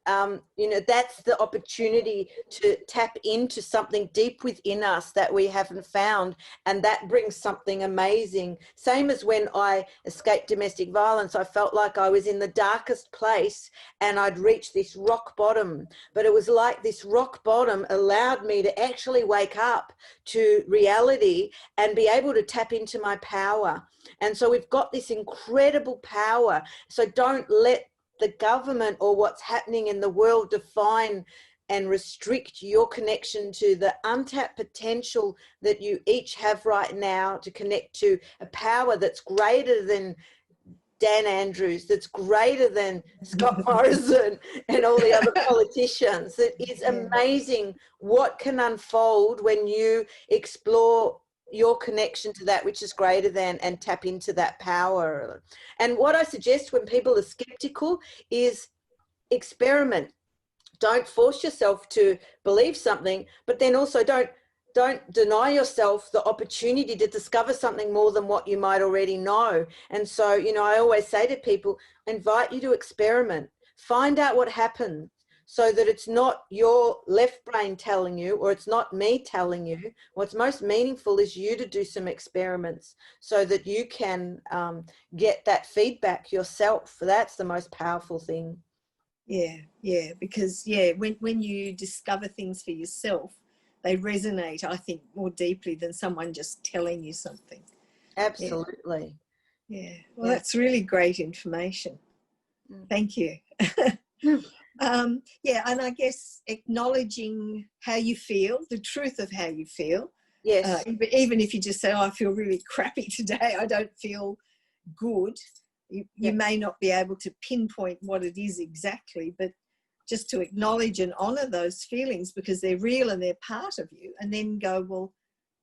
you know, that's the opportunity to tap into something deep within us that we haven't found, and that brings something amazing. Same as when I escaped domestic violence, I felt like I was in the darkest place and I'd reached this rock bottom, but it was like this rock bottom allowed me to actually wake up to reality and be able to tap into my power. And so we've got this incredible power. So don't let the government or what's happening in the world define and restrict your connection to the untapped potential that you each have right now, to connect to a power that's greater than Dan Andrews, that's greater than Scott Morrison and all the other politicians. It is amazing what can unfold when you explore your connection to that which is greater than, and tap into that power. And what I suggest when people are skeptical is experiment. Don't force yourself to believe something, but then also don't deny yourself the opportunity to discover something more than what you might already know. And so, you know, I always say to people, I invite you to experiment, find out what happens, so that it's not your left brain telling you, or it's not me telling you. What's most meaningful is you to do some experiments so that you can get that feedback yourself. That's the most powerful thing. Yeah, because yeah, when you discover things for yourself, they resonate, I think, more deeply than someone just telling you something. Absolutely. Yeah. Well, that's really great information. Thank you. Yeah, and I guess acknowledging how you feel, the truth of how you feel. Yes. Even if you just say, oh, I feel really crappy today, I don't feel good. You may not be able to pinpoint what it is exactly, but just to acknowledge and honour those feelings because they're real and they're part of you, and then go, well,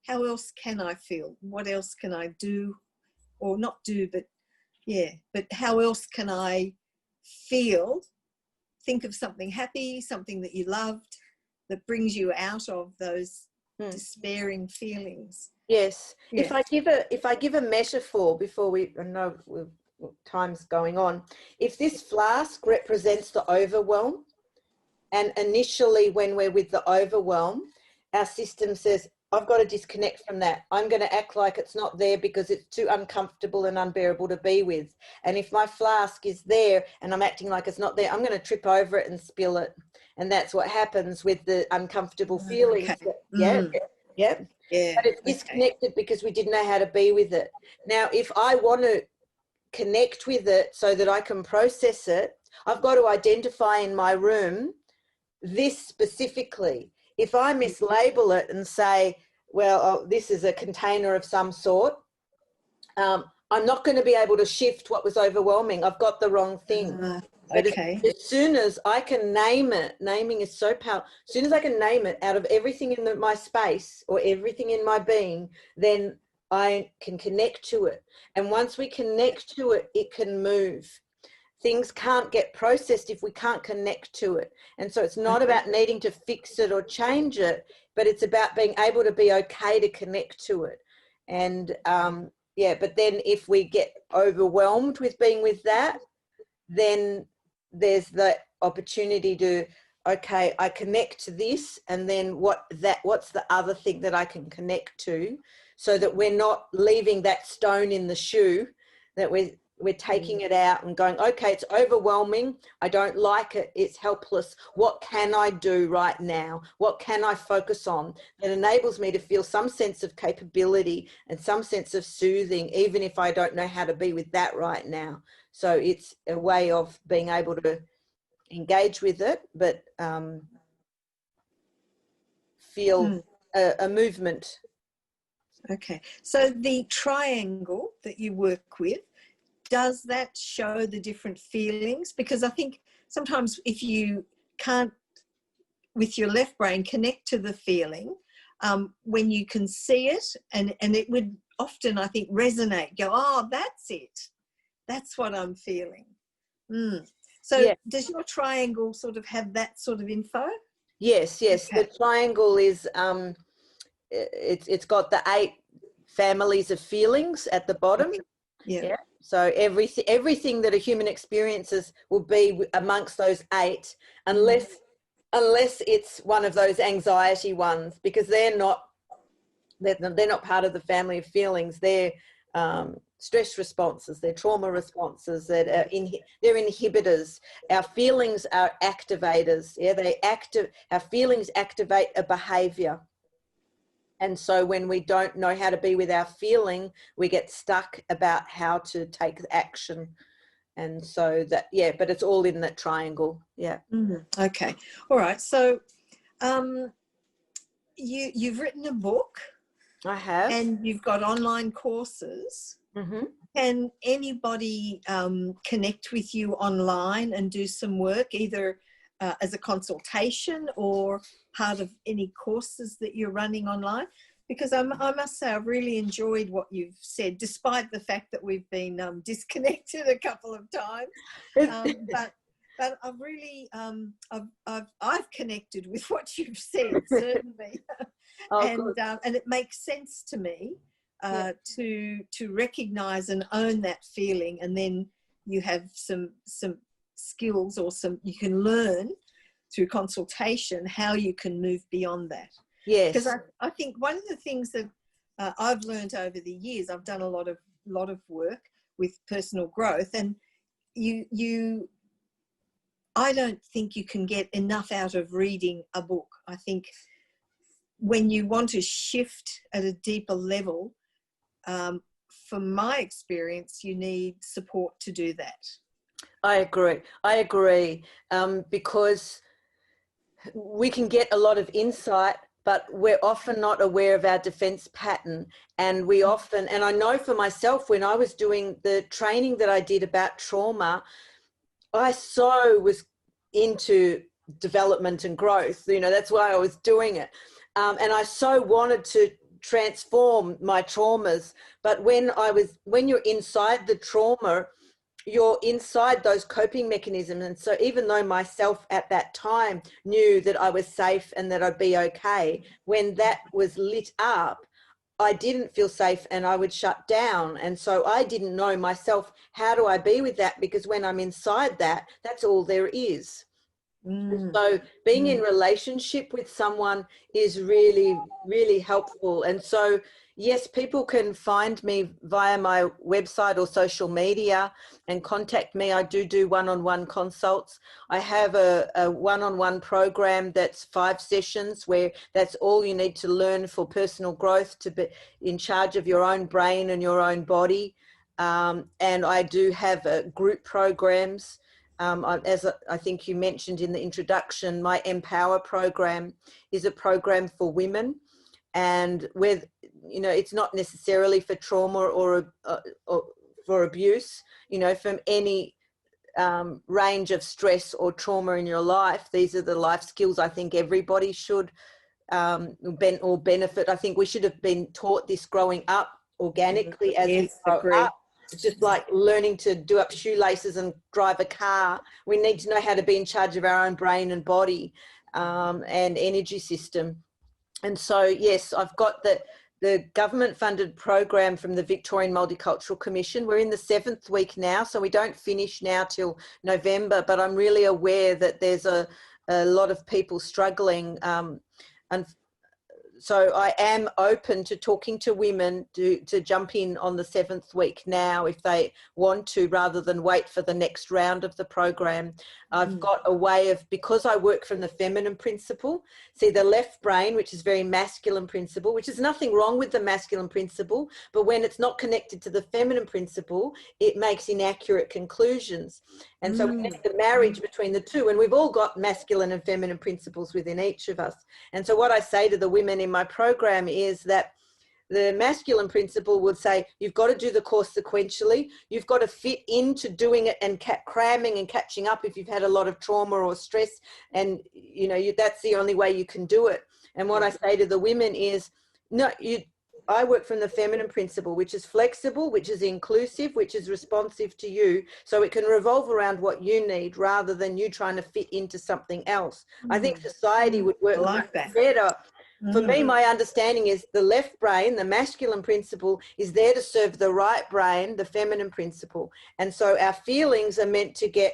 how else can I feel? What else can I do? Or not do, but but how else can I feel? Think of something happy, something that you loved, that brings you out of those despairing feelings. Yes. If I give a metaphor before I know time's going on, if this flask represents the overwhelm, and initially when we're with the overwhelm, our system says, I've got to disconnect from that. I'm going to act like it's not there because it's too uncomfortable and unbearable to be with. And if my flask is there and I'm acting like it's not there, I'm going to trip over it and spill it. And that's what happens with the uncomfortable feelings. Okay. Yeah. But it's disconnected because we didn't know how to be with it. Now, if I want to connect with it so that I can process it, I've got to identify in my room this specifically. If I mislabel it and say, well, this is a container of some sort, I'm not going to be able to shift what was overwhelming. I've got the wrong thing. But as soon as I can name it, naming is so powerful. As soon as I can name it out of everything in my space or everything in my being, then I can connect to it. And once we connect to it, it can move. Things can't get processed if we can't connect to it. And so it's not about needing to fix it or change it, but it's about being able to be okay to connect to it. And but then if we get overwhelmed with being with that, then there's the opportunity to, okay, I connect to this, and then what's the other thing that I can connect to, so that we're not leaving that stone in the shoe, that we're taking it out and going, okay, it's overwhelming, I don't like it, it's helpless, what can I do right now? What can I focus on that enables me to feel some sense of capability and some sense of soothing, even if I don't know how to be with that right now? So it's a way of being able to engage with it, but feel a movement. Okay, so the triangle that you work with, does that show the different feelings? Because I think sometimes if you can't, with your left brain, connect to the feeling, when you can see it, and it would often, I think, resonate, go, oh, that's it. That's what I'm feeling. So does your triangle sort of have that sort of info? Yes. The triangle is, it's got the 8 families of feelings at the bottom. Yeah. So everything that a human experiences will be amongst those 8, unless it's one of those anxiety ones, because they're not part of the family of feelings. They're stress responses, they're trauma responses, that are they're inhibitors. Our feelings are activators. Yeah, our feelings activate a behavior. And so when we don't know how to be with our feeling, we get stuck about how to take action. And so that, but it's all in that triangle. Yeah. Okay. All right. So you've written a book. I have. And you've got online courses. Can anybody connect with you online and do some work, either as a consultation or part of any courses that you're running online? Because I must say I've really enjoyed what you've said, despite the fact that we've been disconnected a couple of times. But I've really I've connected with what you've said, certainly. And it makes sense to me to recognize and own that feeling, and then you have some skills, or you can learn through consultation how you can move beyond that. Yes, because I think one of the things that I've learned over the years, I've done a lot of work with personal growth, and you I don't think you can get enough out of reading a book. I think when you want to shift at a deeper level, from my experience, you need support to do that. I agree, because we can get a lot of insight, but we're often not aware of our defense pattern. And we often, and I know for myself, when I was doing the training that I did about trauma, I so was into development and growth, you know, that's why I was doing it. And I so wanted to transform my traumas. But when you're inside the trauma, you're inside those coping mechanisms. And so even though myself at that time knew that I was safe and that I'd be okay, when that was lit up, I didn't feel safe and I would shut down. And so I didn't know myself, how do I be with that? Because when I'm inside that, that's all there is. So being in relationship with someone is really, really helpful. And so, yes, people can find me via my website or social media and contact me. I do one-on-one consults. I have a one-on-one program that's 5 sessions, where that's all you need to learn for personal growth, to be in charge of your own brain and your own body. And I do have group programs. As I think you mentioned in the introduction, my Empower program is a program for women, and with, you know, it's not necessarily for trauma or for abuse, you know, from any range of stress or trauma in your life. These are the life skills I think everybody should benefit. I think we should have been taught this growing up organically as we grow up. It's just like learning to do up shoelaces and drive a car. We need to know how to be in charge of our own brain and body and energy system. And so, yes, I've got the government-funded program from the Victorian Multicultural Commission. We're in the 7th week now, so we don't finish now till November, but I'm really aware that there's a lot of people struggling, and so I am open to talking to women to jump in on the 7th week now if they want to, rather than wait for the next round of the program. I've got a way of, because I work from the feminine principle, see the left brain, which is very masculine principle, which is nothing wrong with the masculine principle, but when it's not connected to the feminine principle, it makes inaccurate conclusions. And so we need the marriage between the two, and we've all got masculine and feminine principles within each of us. And so what I say to the women in my program is that the masculine principle would say, you've got to do the course sequentially. You've got to fit into doing it and cramming and catching up if you've had a lot of trauma or stress. And, you know, that's the only way you can do it. And what I say to the women is, no, I work from the feminine principle, which is flexible, which is inclusive, which is responsive to you. So it can revolve around what you need rather than you trying to fit into something else. I think society would work better. For me, my understanding is the left brain, the masculine principle, is there to serve the right brain, the feminine principle. And so our feelings are meant to get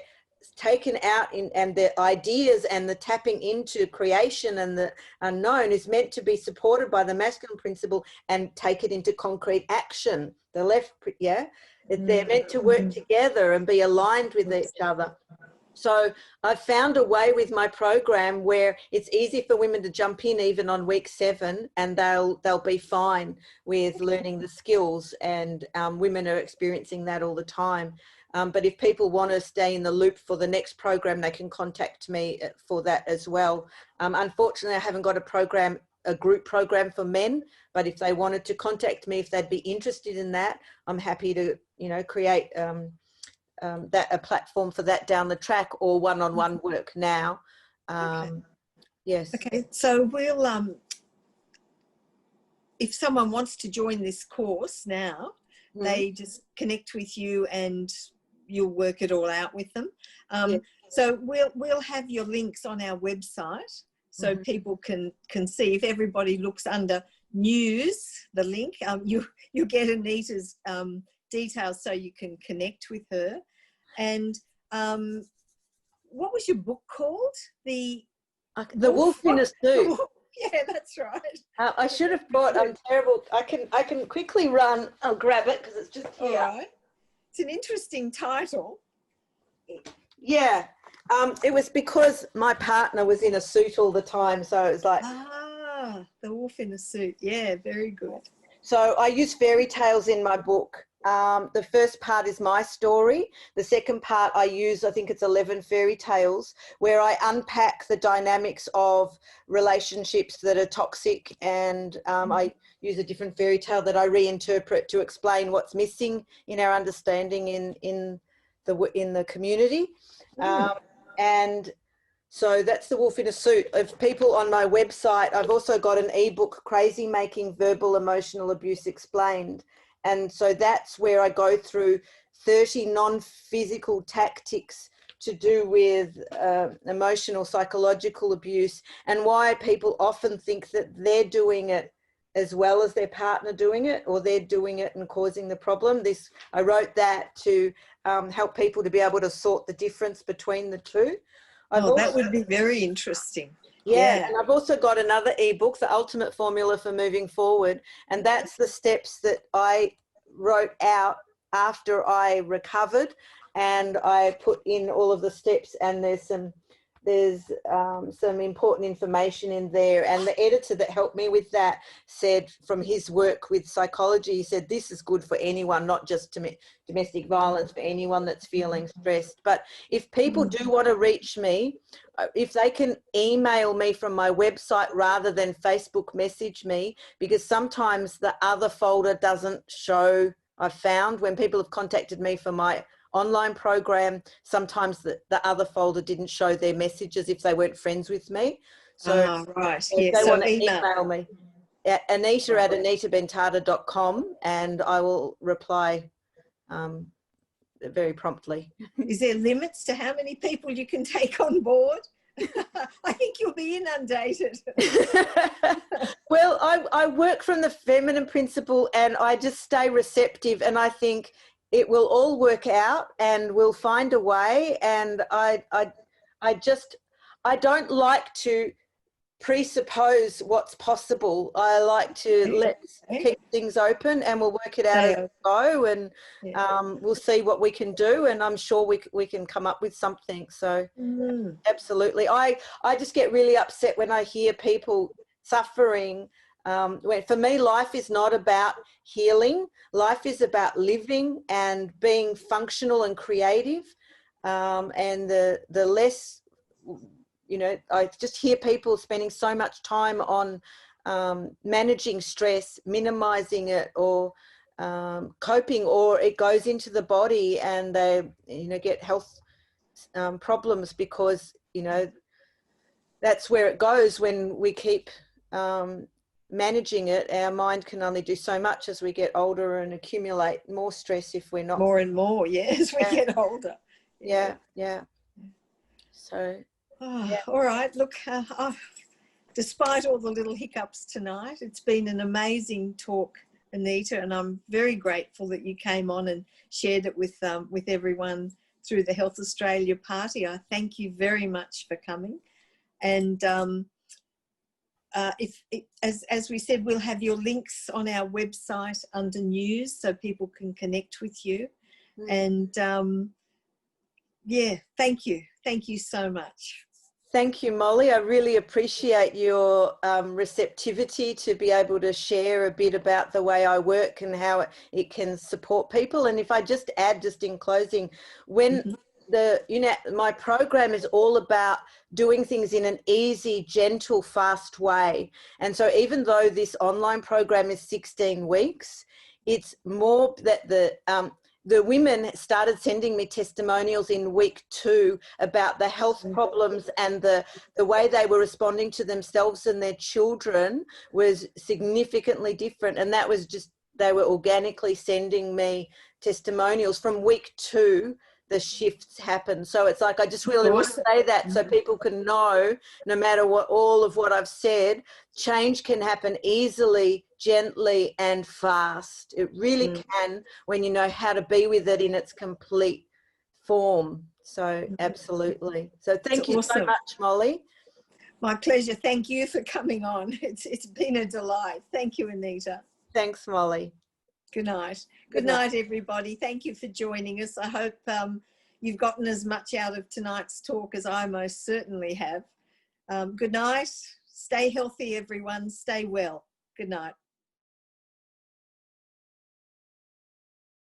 taken out and the ideas and the tapping into creation and the unknown is meant to be supported by the masculine principle and take it into concrete action. The left, they're meant to work together and be aligned with each other. So I've found a way with my program where it's easy for women to jump in even on week 7, and they'll be fine with learning the skills, and women are experiencing that all the time. But if people want to stay in the loop for the next program, they can contact me for that as well. Unfortunately, I haven't got a group program for men, but if they wanted to contact me, if they'd be interested in that, I'm happy to, you know, create a platform for that down the track, or one-on-one work now. Yes. Okay, so we'll, if someone wants to join this course now, they just connect with you and you'll work it all out with them. So we'll have your links on our website so people can see. If everybody looks under news, the link, you get Anita's details so you can connect with her. And what was your book called? The Wolf in a Suit. Yeah, that's right. I should have brought. I'm terrible. I can quickly run. I'll grab it because it's just here. All right. It's an interesting title. Yeah. It was because my partner was in a suit all the time, so it was like... Ah, the wolf in a suit. Yeah, very good. So I use fairy tales in my book. The first part is my story. The second part I use, I think it's 11 fairy tales, where I unpack the dynamics of relationships that are toxic, and I use a different fairy tale that I reinterpret to explain what's missing in our understanding in the community. And so that's the wolf in a suit. Of people on my website, I've also got an ebook, Crazy Making Verbal Emotional Abuse Explained. And so that's where I go through 30 non-physical tactics to do with emotional, psychological abuse, and why people often think that they're doing it as well as their partner doing it, or they're doing it and causing the problem. I wrote that to help people to be able to sort the difference between the two. That would be very interesting. Yeah, and I've also got another ebook, The Ultimate Formula for Moving Forward, and that's the steps that I wrote out after I recovered, and I put in all of the steps, and there's some important information in there. And the editor that helped me with that said, from his work with psychology, he said this is good for anyone, not just domestic violence, for anyone that's feeling stressed. But if people do want to reach me, if they can email me from my website rather than Facebook message me, because sometimes the other folder doesn't show. I've found when people have contacted me for my online program, sometimes the other folder didn't show their messages if they weren't friends with me. So right. if they want to email me at Anita@AnitaBentata.com, and I will reply very promptly. Is there limits to how many people you can take on board? I think you'll be inundated. Well, I work from the feminine principle, and I just stay receptive, and I think it will all work out and we'll find a way. And I don't like to presuppose what's possible. I like to let's keep things open, and we'll work it out as we go, and we'll see what we can do, and I'm sure we can come up with something. So absolutely. I just get really upset when I hear people suffering. For me, life is not about healing. Life is about living and being functional and creative. And the less, I just hear people spending so much time on managing stress, minimizing it, or coping, or it goes into the body and they, get health problems because, that's where it goes when we keep managing it. Our mind can only do so much as we get older and accumulate more stress if we're not. More and more, as we get older. Yeah. So, all right. Look, despite all the little hiccups tonight, it's been an amazing talk, Anita, and I'm very grateful that you came on and shared it with everyone through the Health Australia Party. I thank you very much for coming. And as we said, we'll have your links on our website under news so people can connect with you. And thank you so much. Thank you, Molly. I really appreciate your receptivity to be able to share a bit about the way I work and how it can support people. And if I just add, just in closing, when my program is all about doing things in an easy, gentle, fast way. And so even though this online program is 16 weeks, it's more that the women started sending me testimonials in week 2 about the health problems, and the way they were responding to themselves and their children was significantly different. And that was just, they were organically sending me testimonials from week 2. The shifts happen. So it's like, I just really want to say that so people can know, no matter all of what I've said, change can happen easily, gently, and fast. It really can, when you know how to be with it in its complete form. So absolutely. So thank you so much, Molly. My pleasure. Thank you for coming on. It's been a delight. Thank you, Anita. Thanks, Molly. Good night. Good night, everybody. Thank you for joining us. I hope you've gotten as much out of tonight's talk as I most certainly have. Good night. Stay healthy, everyone. Stay well. Good night.